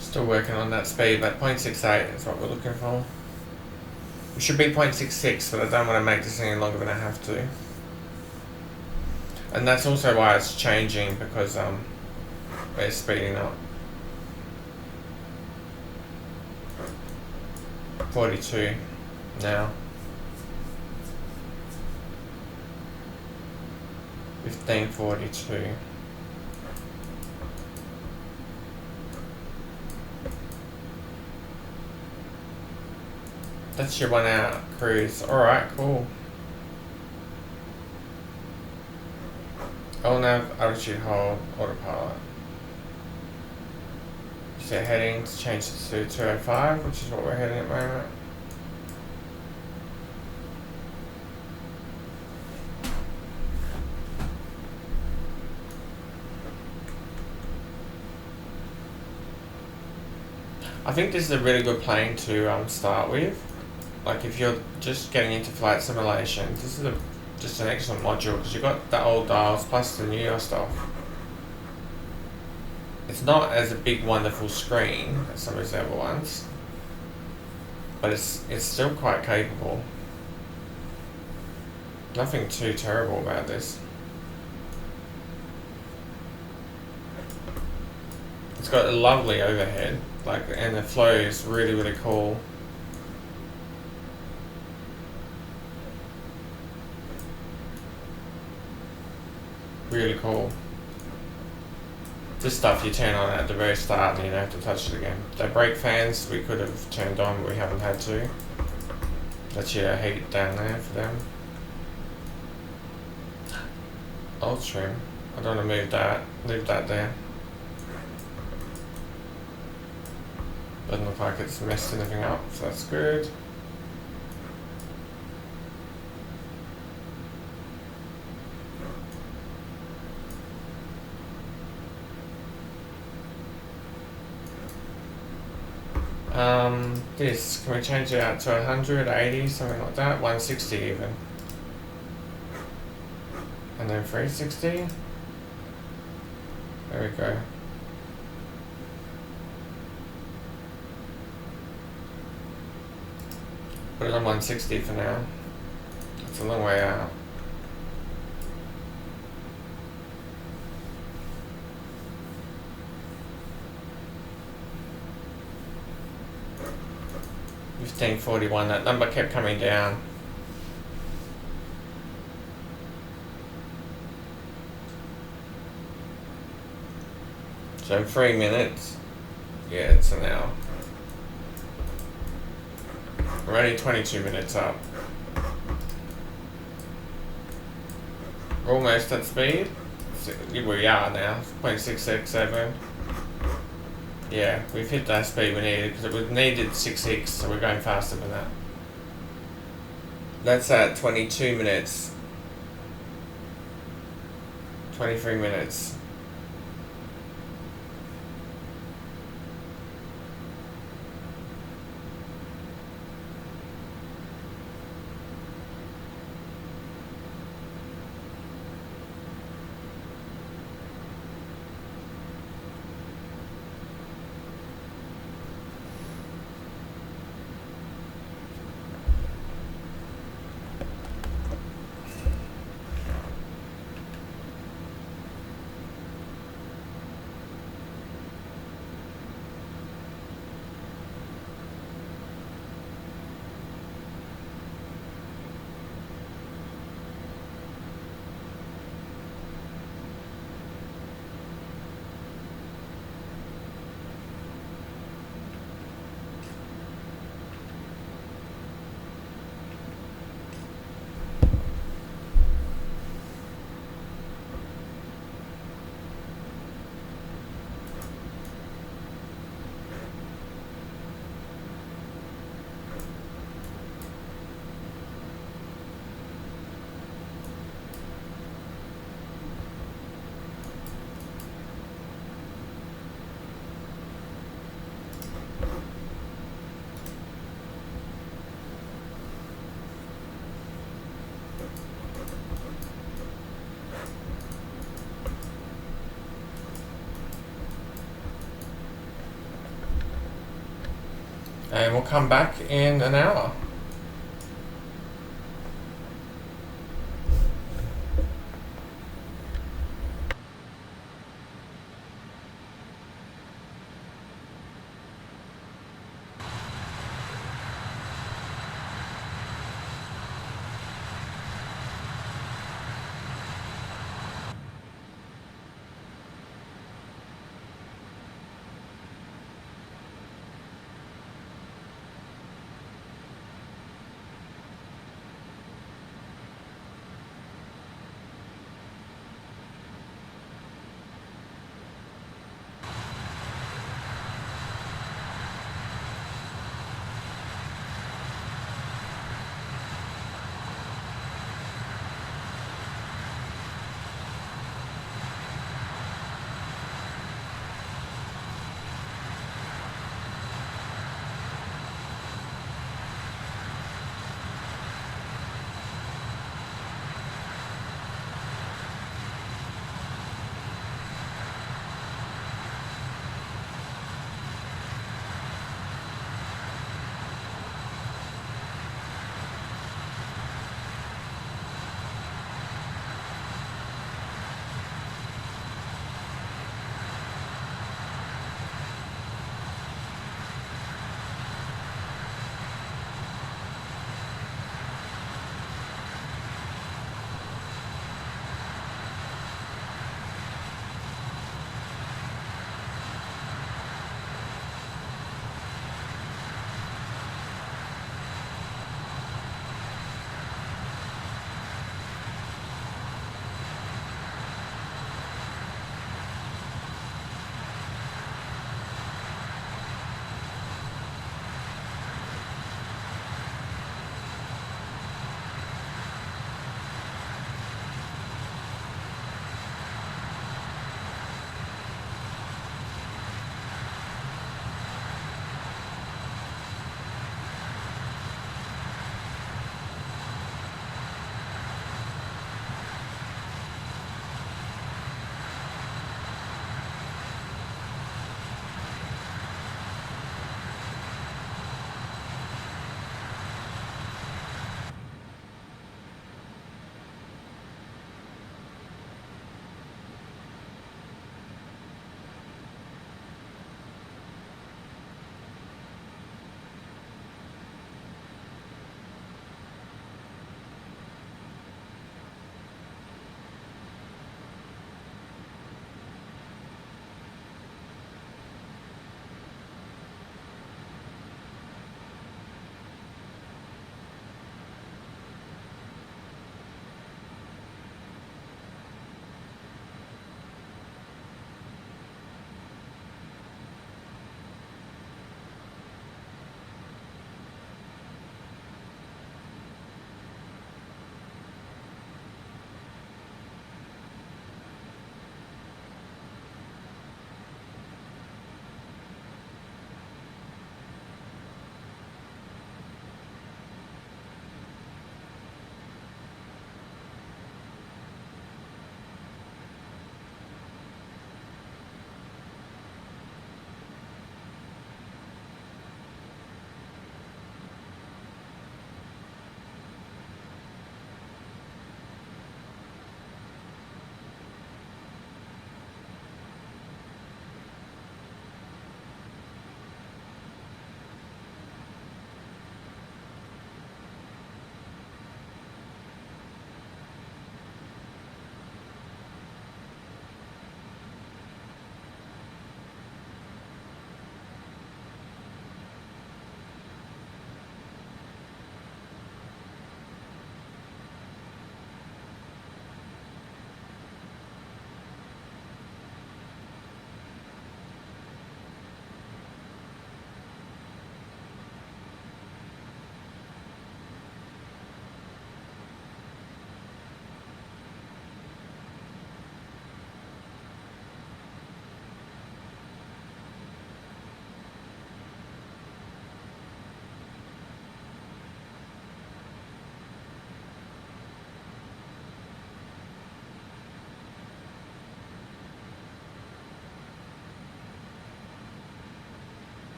Still working on that speed, but 0.68 is what we're looking for. It should be 0.66, but I don't want to make this any longer than I have to. And that's also why it's changing, because we're speeding up. 42 now. 15:42. That's your 1 hour cruise. Alright, cool. Nav altitude hold, autopilot. Set headings, change it to 205, which is what we're heading at the moment. I think this is a really good plane to start with. Like if you're just getting into flight simulation, this is just an excellent module because you've got the old dials plus the newer stuff. It's not as a big wonderful screen as some of the other ones, but it's still quite capable. Nothing too terrible about this. It's got a lovely overhead, like, and the flow is really, really cool. Really cool. This stuff you turn on at the very start and you don't have to touch it again. The brake fans we could have turned on, but we haven't had to. That's your heat down there for them. Old trim. I don't want to move that. Leave that there. Doesn't look like it's messed anything up, so that's good. This, can we change it out to 100, 80, something like that? 160 even. And then 360. There we go. Put it on 160 for now. It's a long way out. $15.41, that number kept coming down. So 3 minutes, yeah, it's an hour. We're only 22 minutes up. We're almost at speed. We are now, 0.667. Yeah, we've hit that speed we needed because it was needed 6.6, so we're going faster than that. That's at 22 minutes. 23 minutes. And we'll come back in an hour.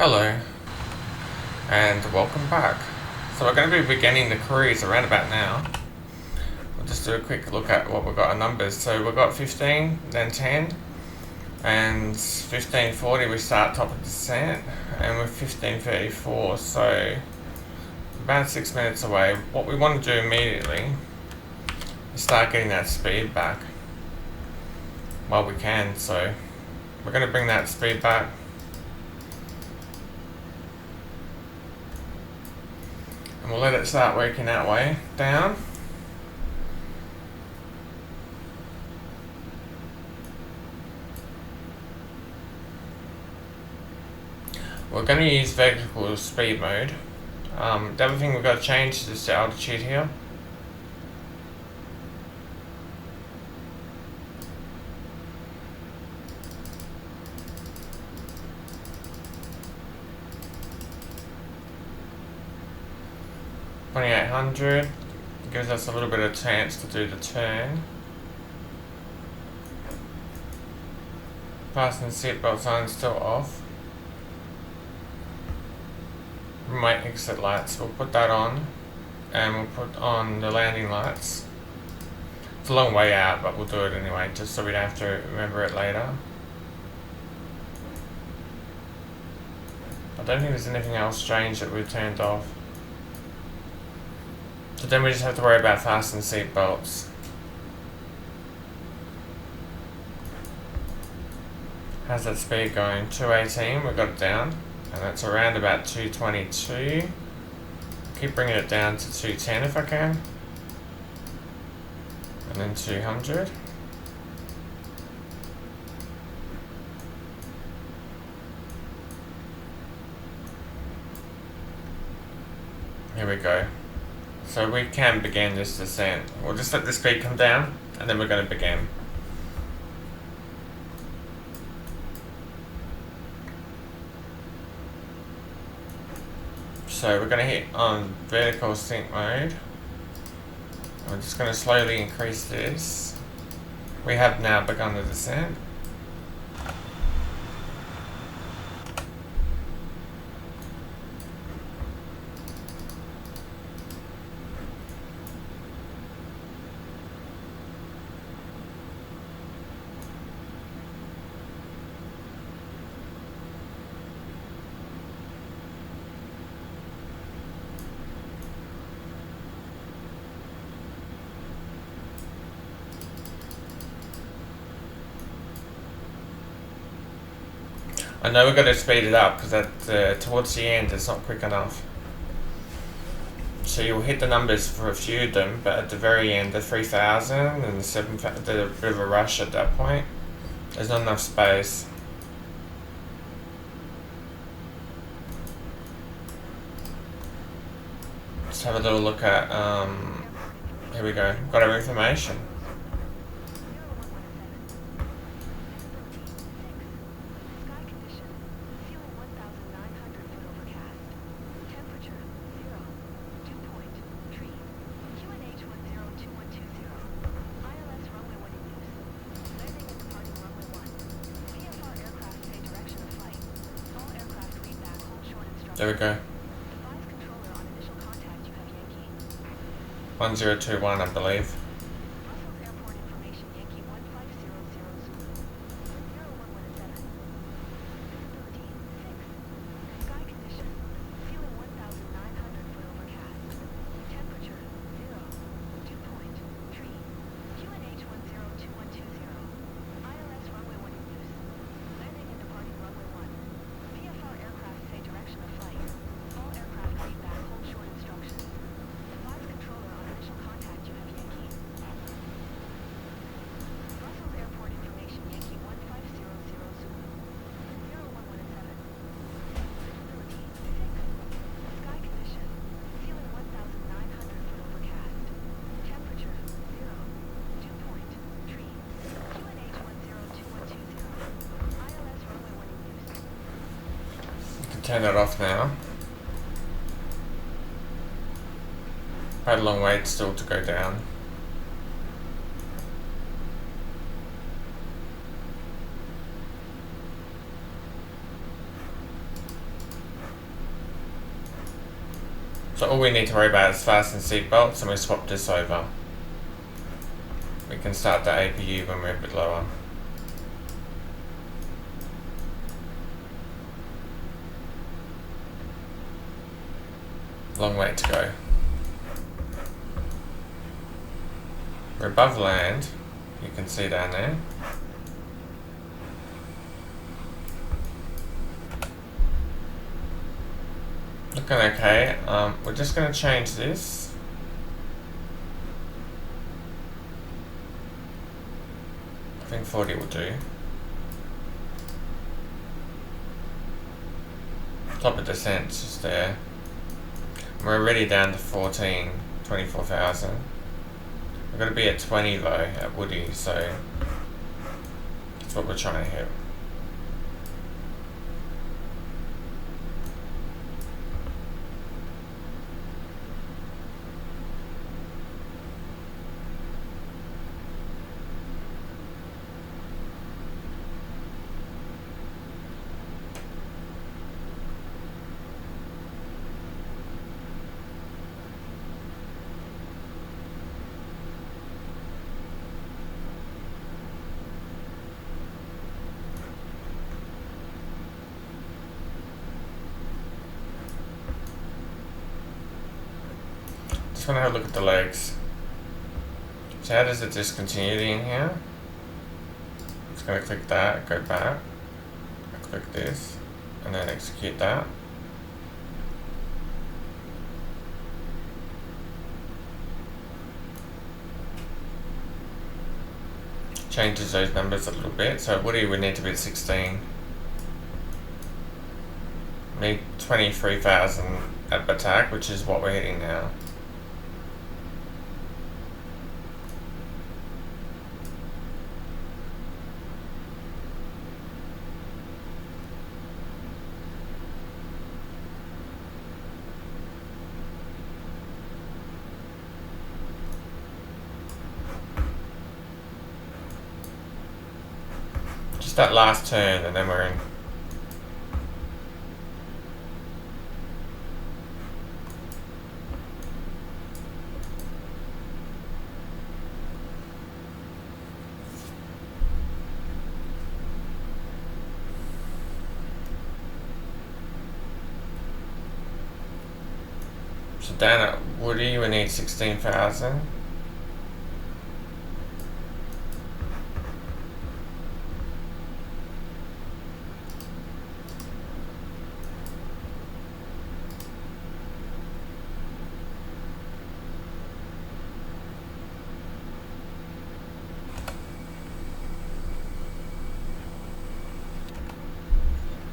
Hello, and welcome back. So we're going to be beginning the cruise around about now. We'll just do a quick look at what we've got in numbers. So we've got 15, then 10, and 1540 we start top of descent, and we're 1534, so about 6 minutes away. What we want to do immediately is start getting that speed back while we can. So we're going to bring that speed back. And we'll let it start working that way, down. We're going to use vertical speed mode. The other thing we've got to change is this altitude here. $2,800 gives us a little bit of chance to do the turn. Fasten seatbelt sign still off. Remote exit lights, we'll put that on, and we'll put on the landing lights. It's a long way out, but we'll do it anyway, just so we don't have to remember it later. I don't think there's anything else strange that we've turned off. So then we just have to worry about fasten seat belts. How's that speed going? 218, we've got it down. And that's around about 222. Keep bringing it down to 210 if I can. And then 200. Here we go. So we can begin this descent. We'll just let the speed come down, and then we're going to begin. So we're going to hit on vertical sync mode. We're just going to slowly increase this. We have now begun the descent. I know we're going to speed it up because towards the end it's not quick enough. So you'll hit the numbers for a few of them, but at the very end, the 3,000 and the 7,000, there's a bit of a rush at that point. There's not enough space. Let's have a little look at, here we go, got our information. There we go. 1021, I believe. Turn that off now. Quite a long way still to go down. So all we need to worry about is fasten seatbelts, and we swap this over. We can start the APU when we're a bit lower. Long way to go. We're above land, you can see down there. Looking okay. We're just going to change this. I think 40 will do. Top of descent's just there. We're already down to 24,000. We're going to be at 20 though at Woody, so that's what we're trying to hit. Just want to have a look at the legs. So how does it discontinue in here? Just going to click that, go back, click this, and then execute that. Changes those numbers a little bit. So Woody would need to be at 16. Need 23,000 at Batak, which is what we're hitting now. Just that last turn and then we're in. So down at Woody we need 16,000.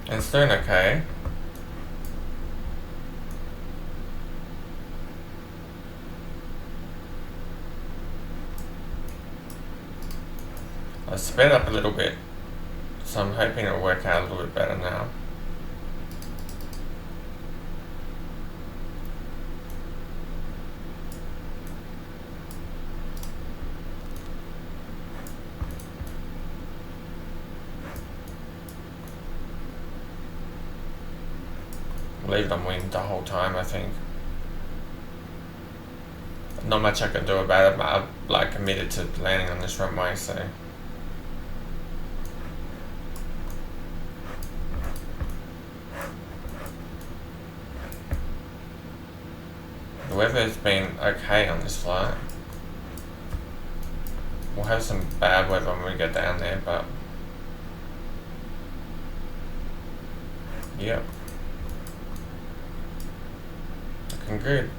And it's doing okay. I sped up a little bit, so I'm hoping it'll work out a little bit better now. Leave it on wing the whole time, I think. Not much I can do about it, but I'm like committed to landing on this runway, so. The weather's been okay on this flight. We'll have some bad weather when we get down there, but yep. Looking good.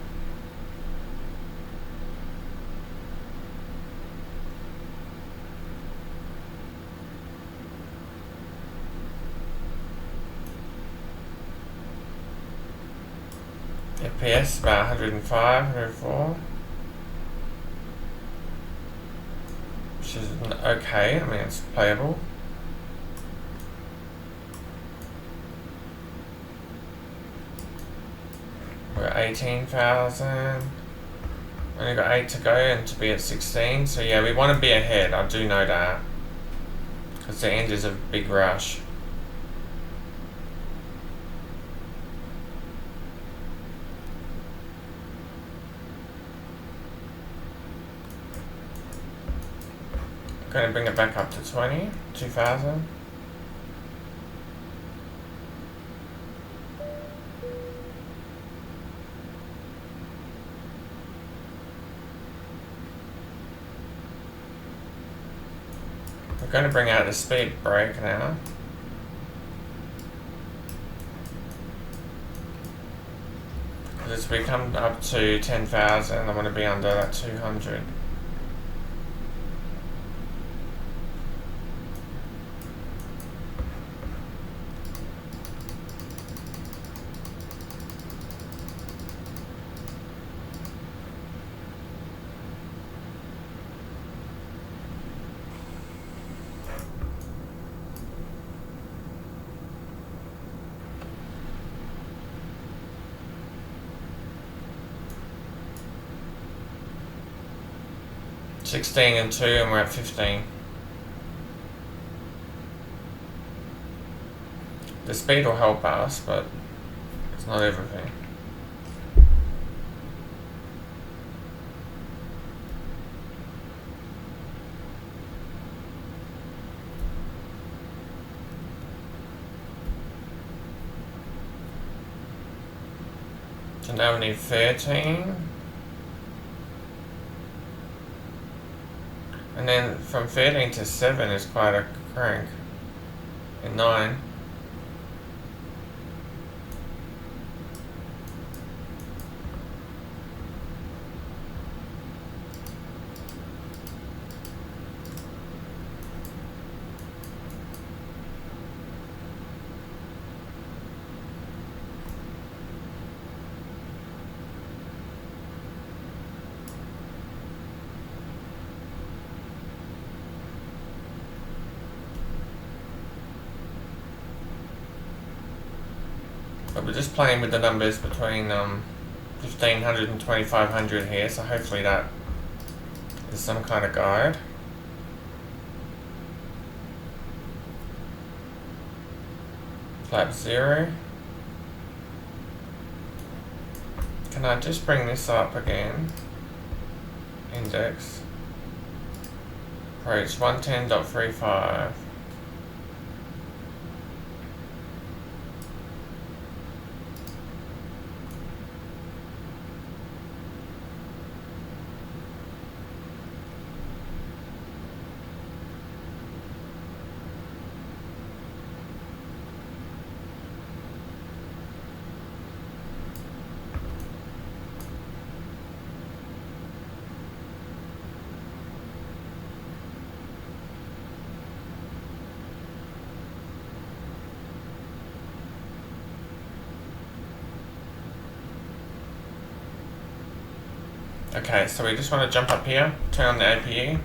FPS about 105, 104. Which is okay, I mean it's playable. We're at 18,000. Only got 8 to go and to be at 16. So yeah, we want to be ahead, I do know that. Because the end is a big rush. Going to bring it back up to 2000. We're going to bring out the speed brake now. As we come up to 10,000, I want to be under that 200. $16 and 2, and we're at 15. The speed will help us, but it's not everything. So now we need 13. And then from 13 to 7 is quite a crank. And 9. But we're just playing with the numbers between 1500 and 2500 here, so hopefully that is some kind of guide. Flap 0. Can I just bring this up again? Index. Approach 110.35. Okay, so we just want to jump up here, turn on the APE.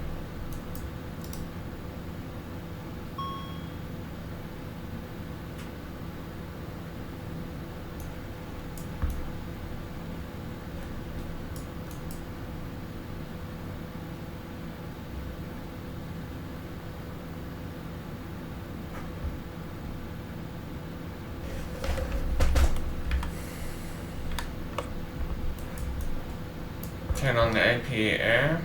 Turn on the APE air.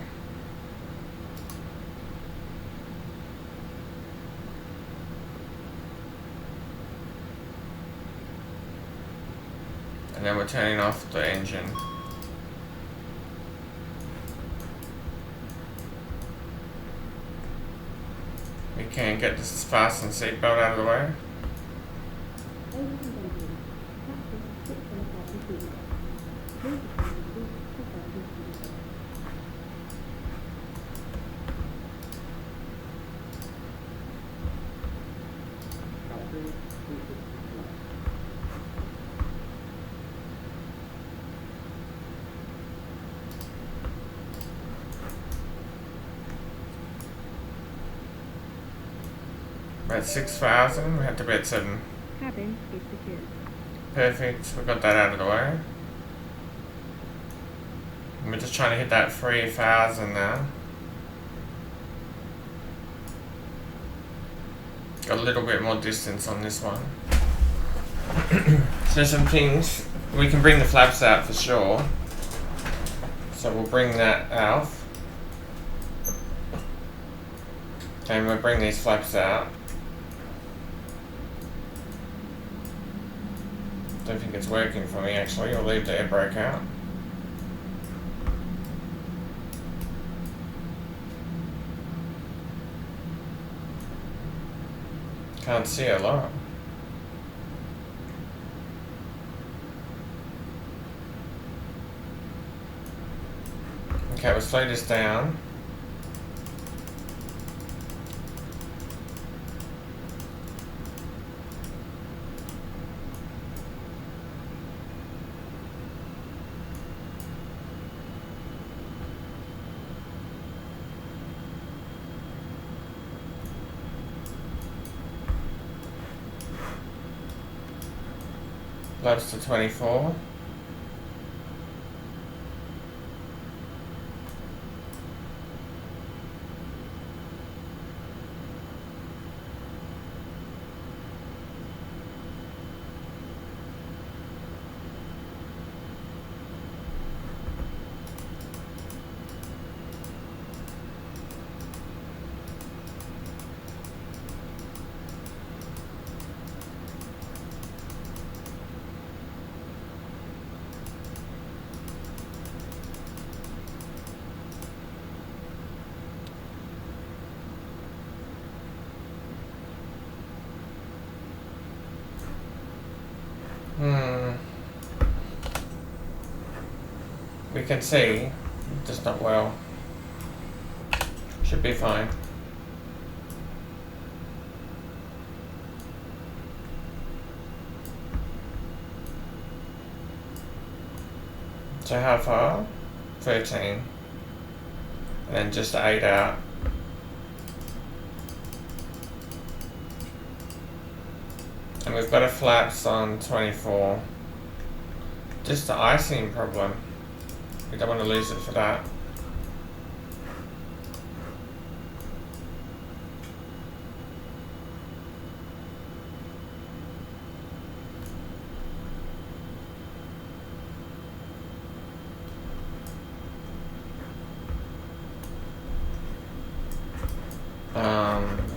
And then we're turning off the engine. We can get this fasten seatbelt out of the way. We're at 6,000, we have to be at 7. Cabin is secure. Perfect, we got that out of the way. And we're just trying to hit that 3,000 now. Got a little bit more distance on this one. So some things, we can bring the flaps out for sure. So we'll bring that out. And we'll bring these flaps out. Don't think it's working for me actually. I'll leave the air brake out. Can't see a lot. Okay, we'll slow this down. Laps to 24. We can see, just not well. Should be fine. So how far? 13. And then just 8 out. And we've got a flaps on 24. Just the icing problem. We don't want to lose it for that.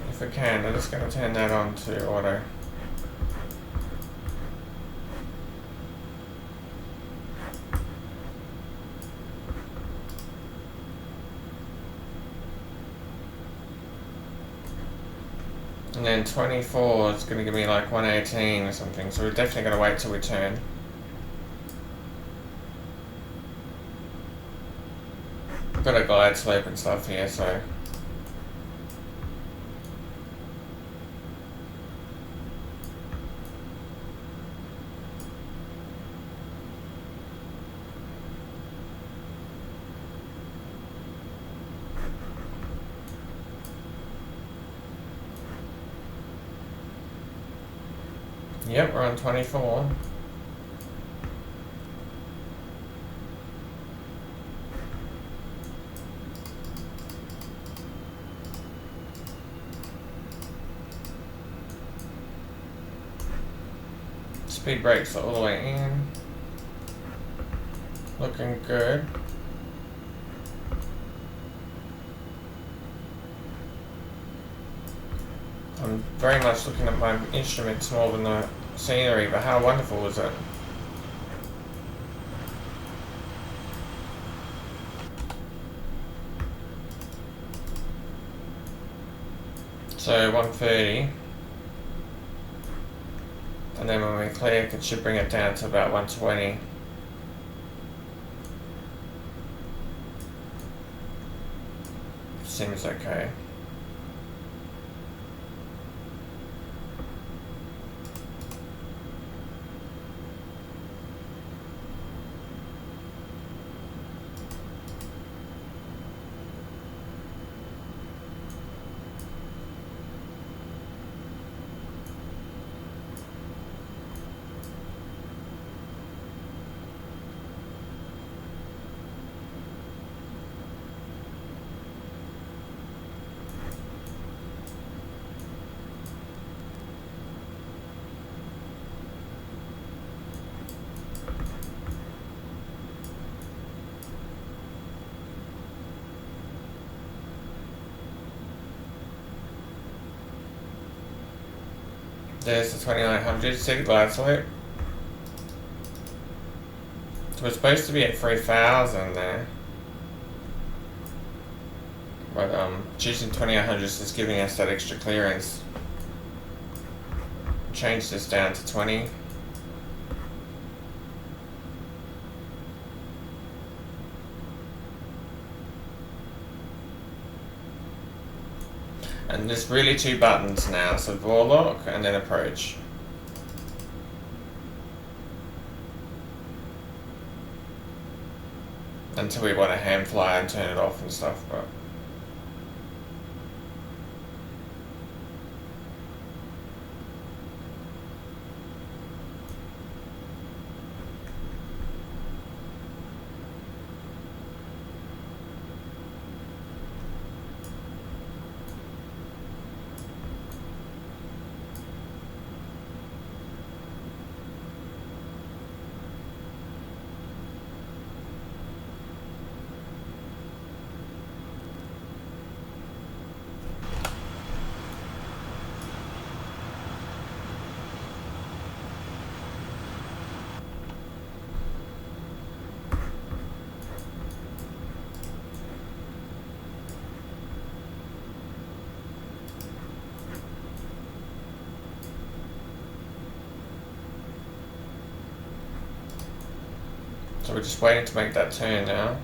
If we can, I'm just going to turn that on to auto. And then 24 is going to give me like 118 or something, so we're definitely going to wait till we turn. We've got a glide slope and stuff here, so. Yep, we're on 24. Speed brakes all the way in. Looking good. I'm very much looking at my instruments more than the scenery, but how wonderful was it? So 130, and then when we clear, it should bring it down to about 120. Seems okay. There's the 2900, see the glide slope? So we're supposed to be at 3000 there. But choosing 2800 is just giving us that extra clearance. Change this down to 20. And there's really two buttons now, so Vorlock and then approach. Until we want to hand fly and turn it off and stuff, but so we're just waiting to make that turn now.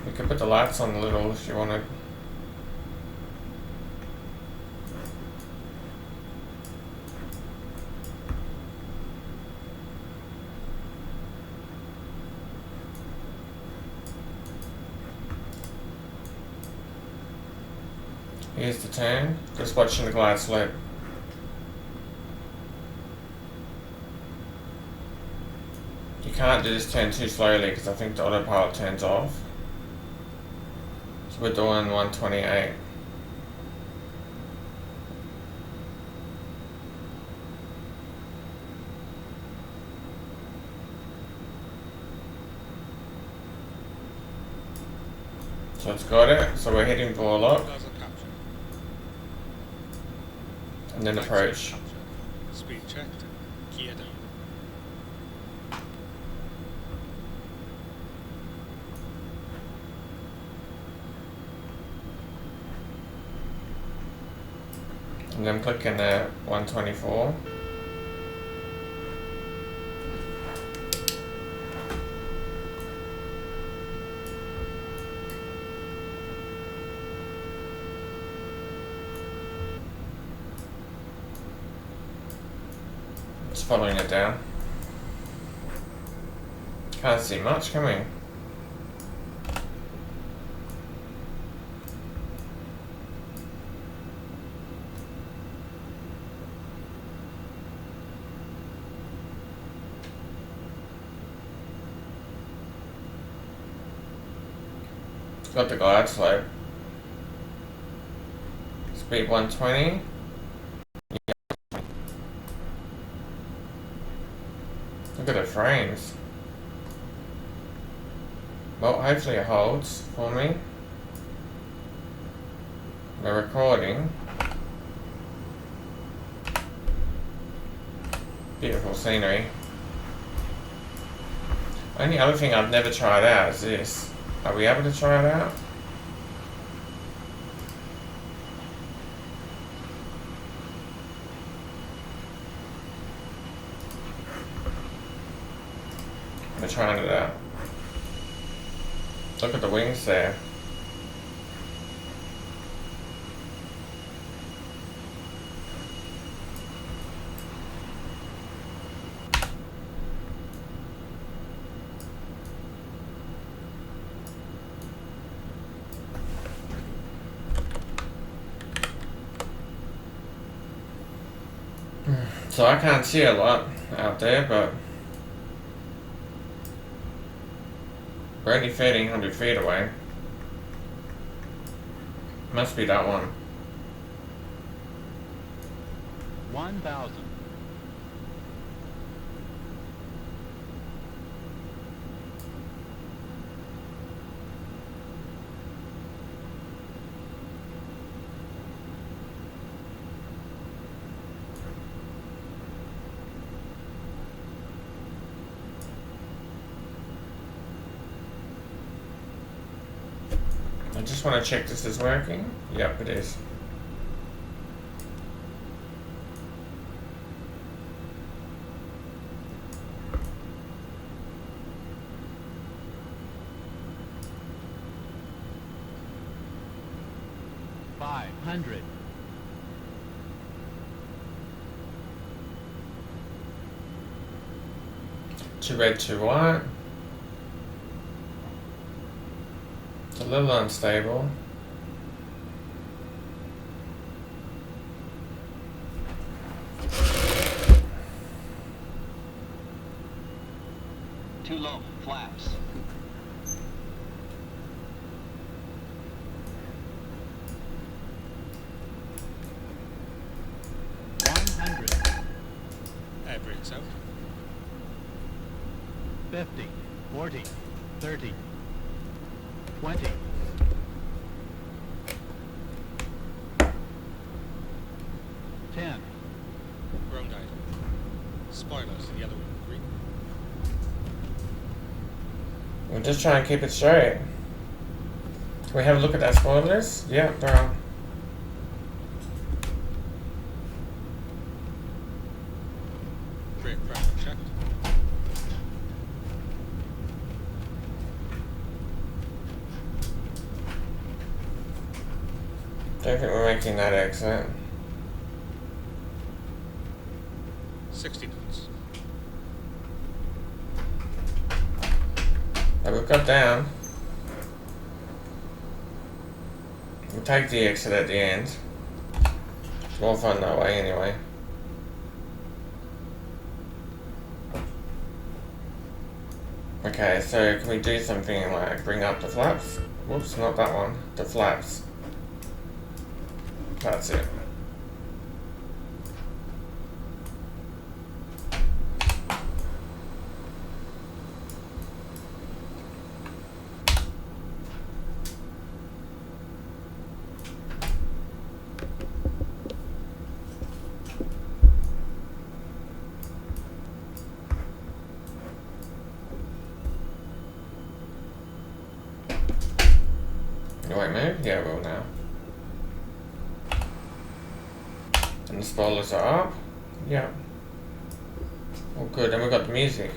We could put the lights on a little if you wanted. Here's the turn, just watching the glide slope. You can't do this turn too slowly because I think the autopilot turns off. So we're doing 128. So it's got it, so we're hitting Vorlock. And then approach. Speed checked. Gear down. And then clicking at 124. Just following it down. Can't see much, can we? Got the glide slope. Speed 120. Look at the frames. Well, hopefully it holds for me. We're recording. Beautiful scenery. Only other thing I've never tried out is this. Are we able to try it out? We're trying it out. Look at the wings there. So I can't see a lot out there, but we're only 1,300 feet away. Must be that one. 1,000. just want to check this is working. Yep, it is. $500. Too red, too white. It's a little unstable. Too low, flaps. Air brakes out. 50, 40, 30, 20. $10. Ground idle. Spoilers, yellow and green. We'll just try and keep it straight. Can we have a look at our spoilers? Yeah, they're on. Brake pressure checked. Don't think we're making that exit. 60 knots. Now we've got down. We'll take the exit at the end. It's more fun that way anyway. Okay, so can we do something like bring up the flaps? Whoops, not that one. The flaps. That's it. Do I move? Yeah, we'll now. And the spoilers are up. Yeah. Oh, good. And we've got the music.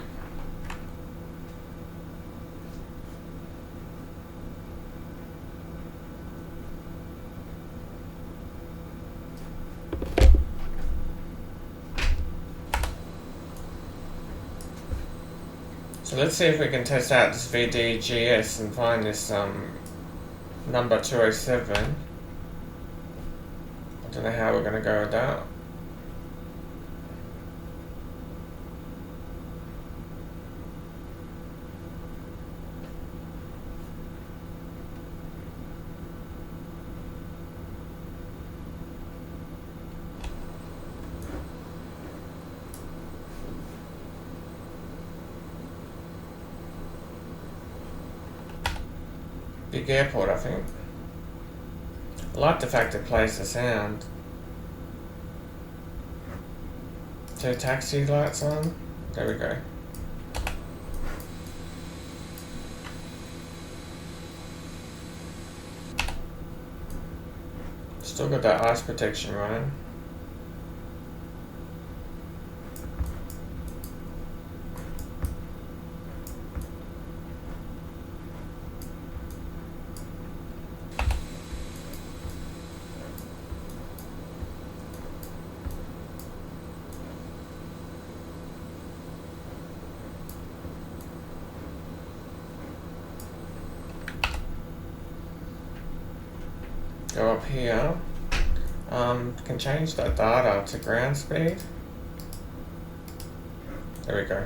So let's see if we can test out this VDGS and find this number 207. I don't know how we're going to go with that. Big airport, I think. I like the fact it plays the sound. Two taxi lights on. There we go. Still got that ice protection running. Go up here. Can change that data to ground speed. There we go.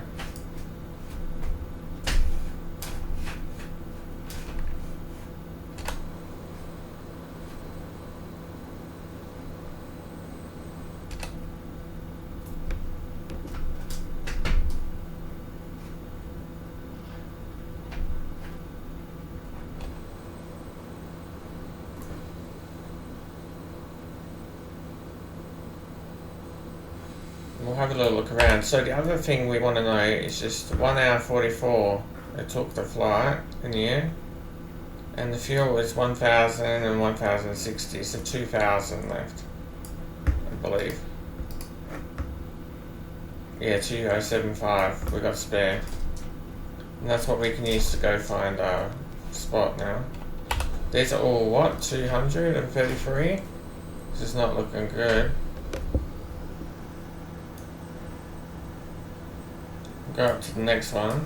We'll have a little look around. So the other thing we want to know is just 1 hour 44 it took the flight in the air. And the fuel is 1,000 and 1,060, so 2,000 left, I believe. Yeah, 2075, we got spare. And that's what we can use to go find our spot now. These are all what? 233? This is not looking good. Go up to the next one.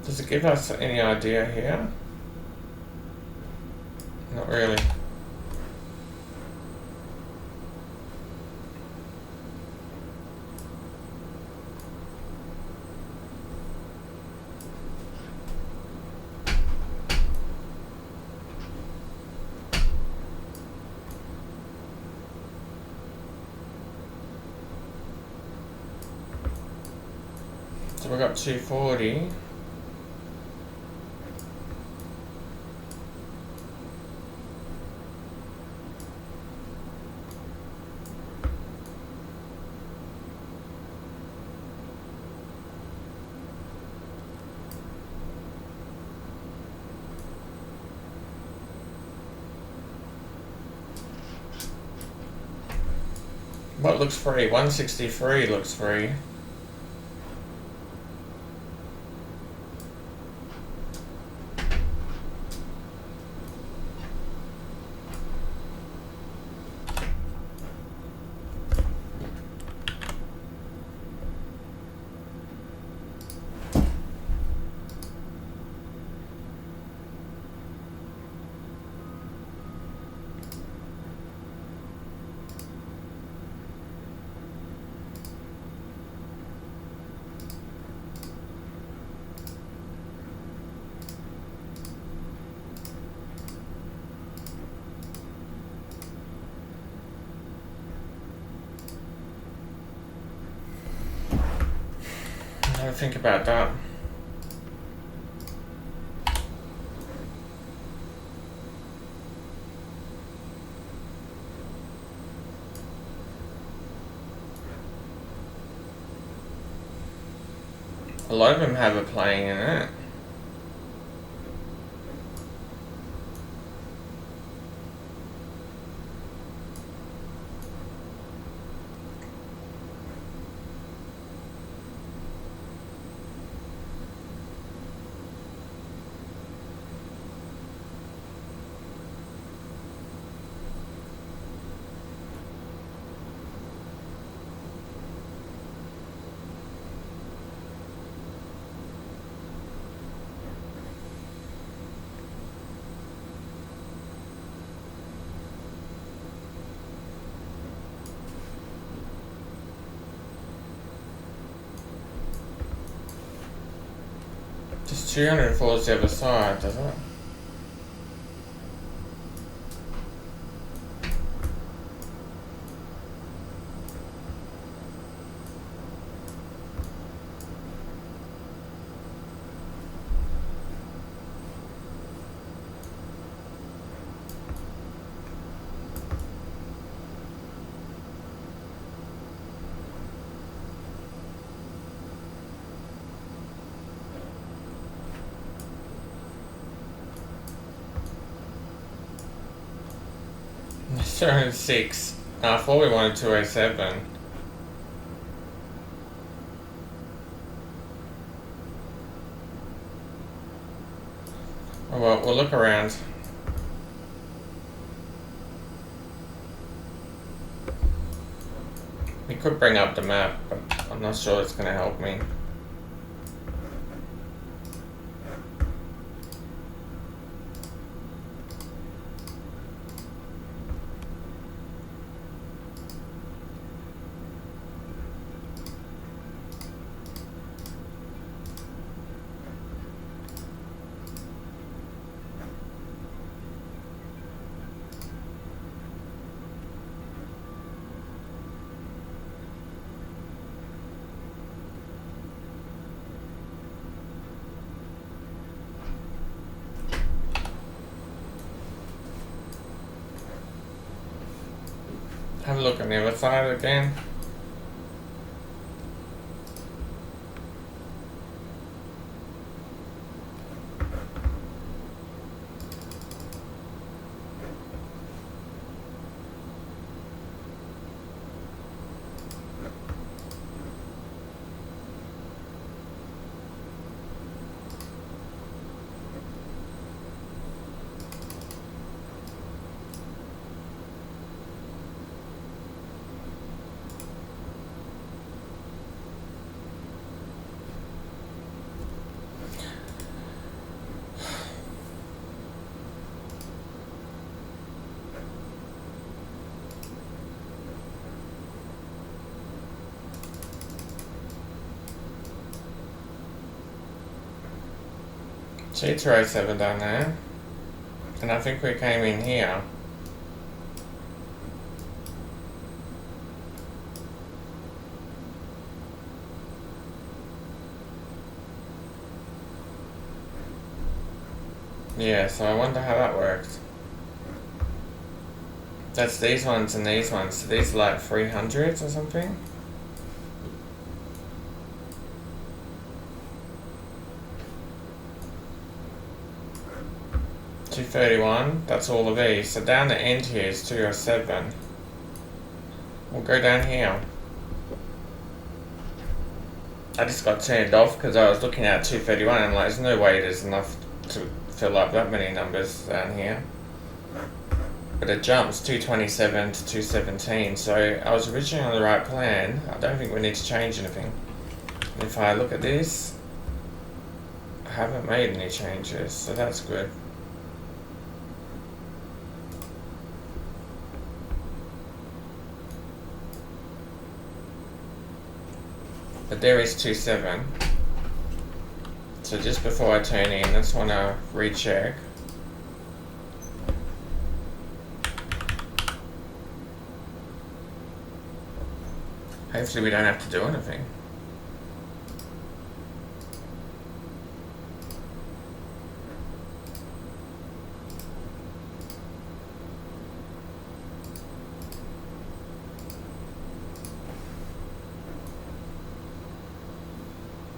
Does it give us any idea here? Not really. So we got 240. What looks free? 163 looks free. Have a think about that. A lot of them have a plane in it. Just 204 is the other side, doesn't it? It's 206. I thought we wanted 207. Oh well, we'll look around. We could bring up the map, but I'm not sure it's going to help me. have a look on the other side again. G207 down there, and I think we came in here. Yeah, so I wonder how that worked. That's these ones and these ones, so these are like 300s or something? $231, that's all of these. So down the end here is 207. We'll go down here. I just got turned off because I was looking at 231 and I'm like, there's no way there's enough to fill up that many numbers down here. But it jumps 227 to 217, so I was originally on the right plan. I don't think we need to change anything. And if I look at this, I haven't made any changes, so that's good. But there is 27. So just before I turn in, I just want to recheck. Hopefully we don't have to do anything.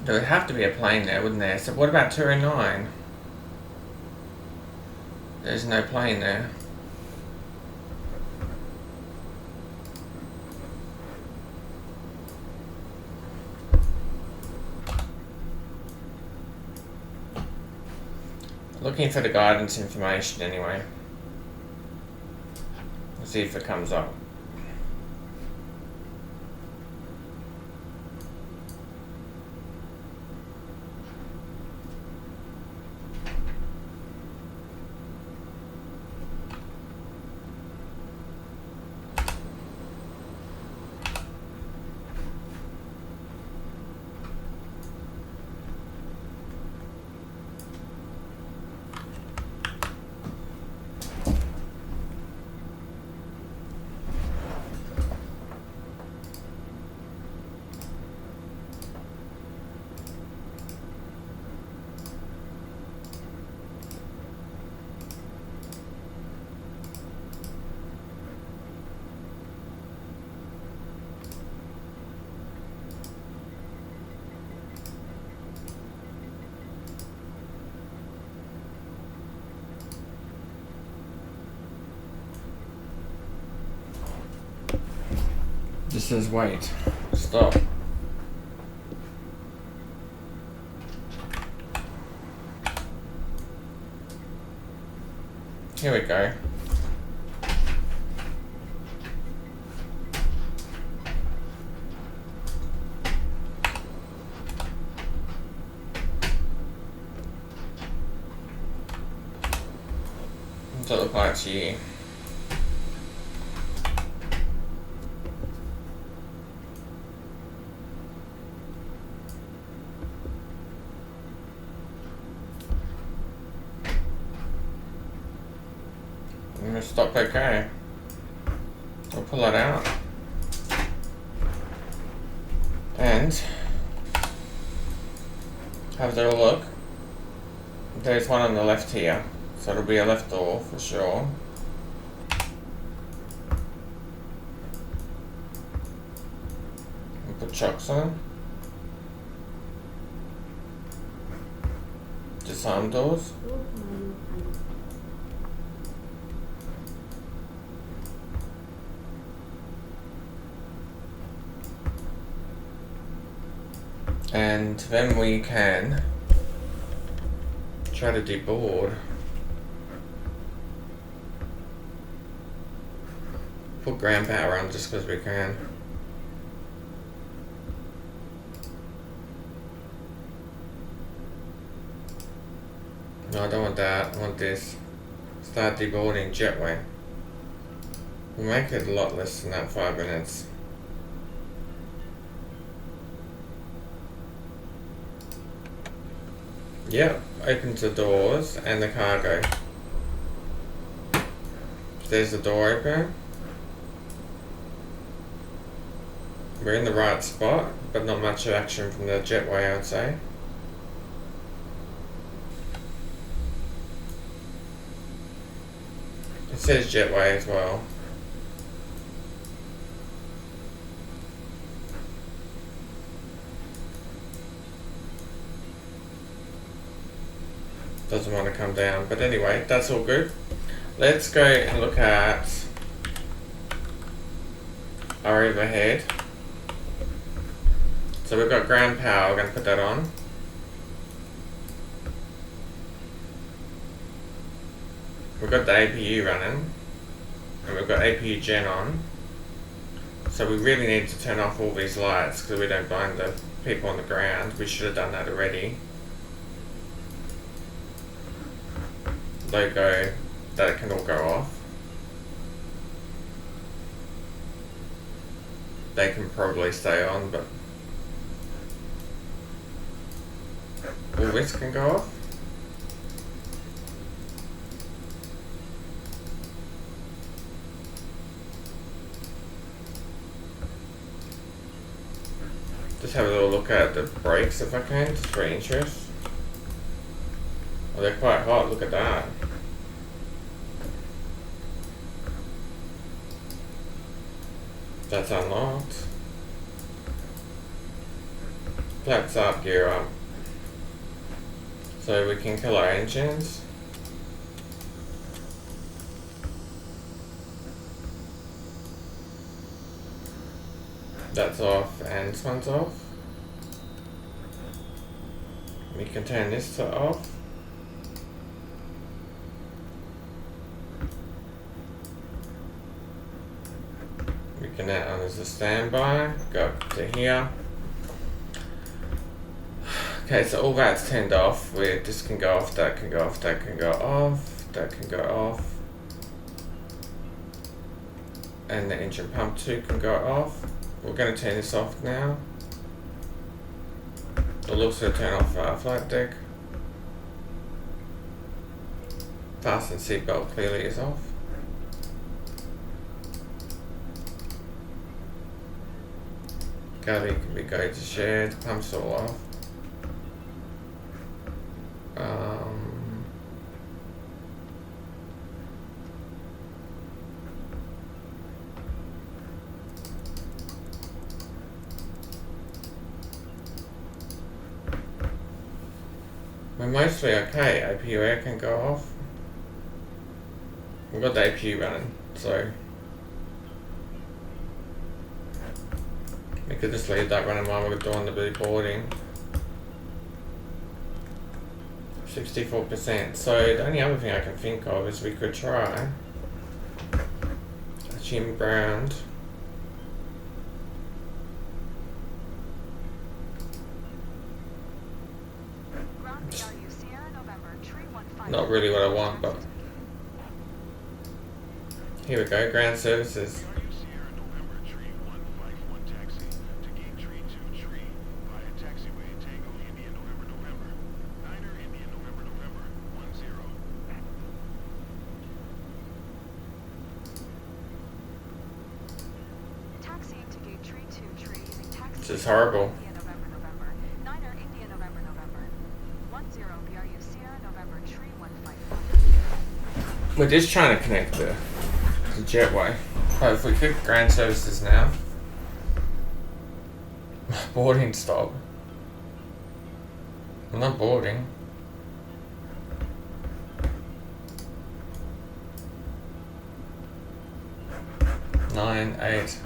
There would have to be a plane there, wouldn't there? So what about 209? There's no plane there. Looking for the guidance information anyway. Let's see if it comes up. This says wait, stop. Here we go. What does it look like to you? I'm gonna stop okay. We'll pull it out. And have a little look. There's one on the left here. So it'll be a left door for sure. Put chocks on. Disarm doors. And then we can try to deboard. Put ground power on just because we can. No, I don't want that. I want this. Start deboarding jetway. We'll make it a lot less than that, 5 minutes. Yep, opens the doors and the cargo. There's the door open. We're in the right spot, but not much action from the jetway, I would say. It says jetway as well. Doesn't want to come down, but anyway, that's all good. Let's go and look at our overhead. So we've got ground power, we're going to put that on. We've got the APU running, and we've got APU gen on. So we really need to turn off all these lights because we don't blind the people on the ground. We should have done that already. Logo, that can all go off. They can probably stay on, but all this can go off. Just have a little look at the brakes if I can, just for interest. Oh, they're quite hot, look at that. That's unlocked. Flaps up, gear up. So we can kill our engines. That's off and this one's off. We can turn this to off. We can add on as a standby, go up to here. Okay, so all that's turned off. This can go off, that can go off, that can go off, that can go off. And the engine pump 2 can go off. We're going to turn this off now. We'll also turn off our flight deck. Fasten seatbelt clearly is off. Galley can be go to shared, pumps all off. We're mostly okay. APU air can go off. We've got the APU running, so we could just leave that running while we're doing the deboarding. 64%. So the only other thing I can think of is we could try Jim Brown. Not really what I want, but here we go. Ground services. This is horrible. We're just trying to connect the jetway. Right, if we click ground services now, boarding stop. I'm not boarding. Nine, 8.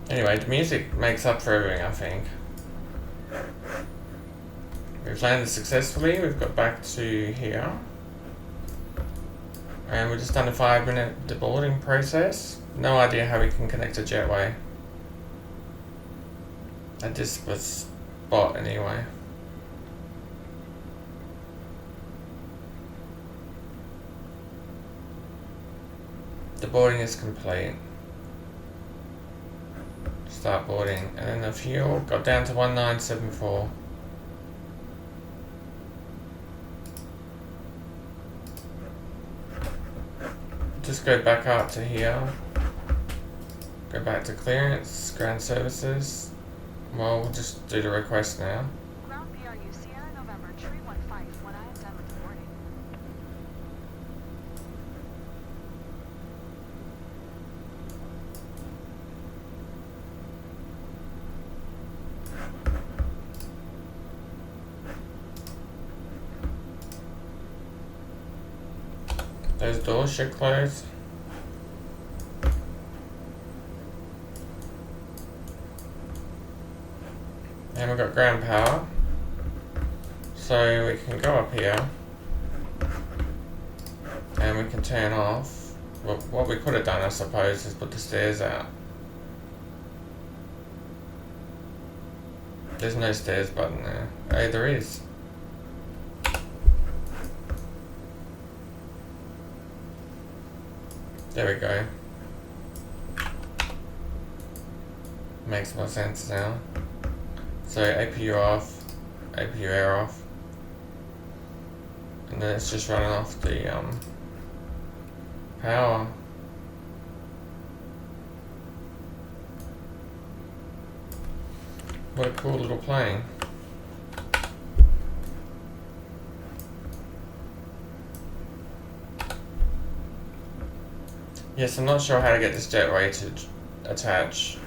Anyway, the music makes up for everything, I think. We've landed successfully, we've got back to here. And we've just done a 5-minute deboarding process. No idea how we can connect a jetway at this spot anyway. Deboarding is complete. Start boarding, and then the fuel got down to 1974. Just go back up to here. Go back to clearance, ground services. Well, we'll just do the request now. Ground BRU Sierra November 315 when I am done with the boarding. Those doors should close. And we've got ground power. So we can go up here. And we can turn off. Well, what we could have done, I suppose, is put the stairs out. There's no stairs button there. Oh, there is. There we go. Makes more sense now. So APU off, APU air off, and then it's just running off the power. What a cool little plane. Yes, I'm not sure how to get this jetway to attach.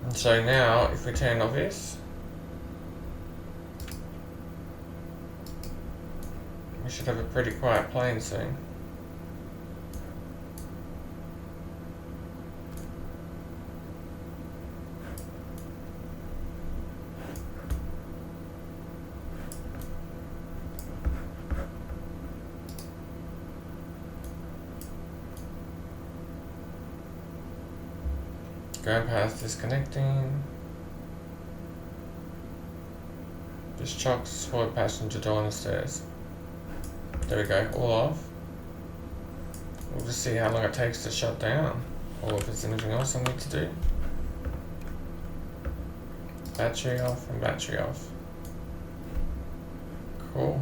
And so now, if we turn off this, we should have a pretty quiet plane soon. Going past disconnecting. Just chocks forward passenger door on the stairs. There we go, all off. We'll just see how long it takes to shut down, or if there's anything else I need to do. Battery off and battery off. Cool.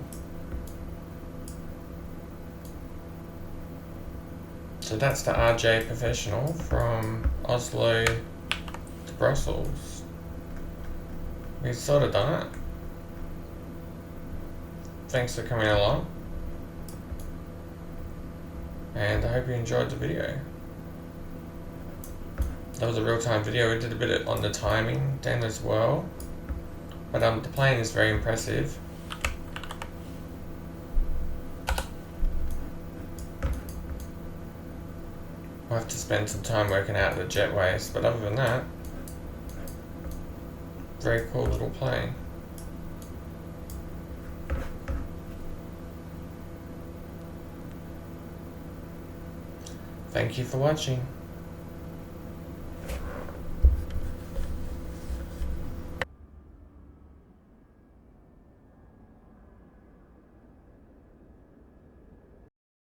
So that's the RJ Professional from Oslo to Brussels. We've sort of done it. Thanks for coming along. And I hope you enjoyed the video. That was a real-time video. We did a bit on the timing then as well. But the plane is very impressive. We'll have to spend some time working out the jetways, but other than that, very cool little plane. Thank you for watching.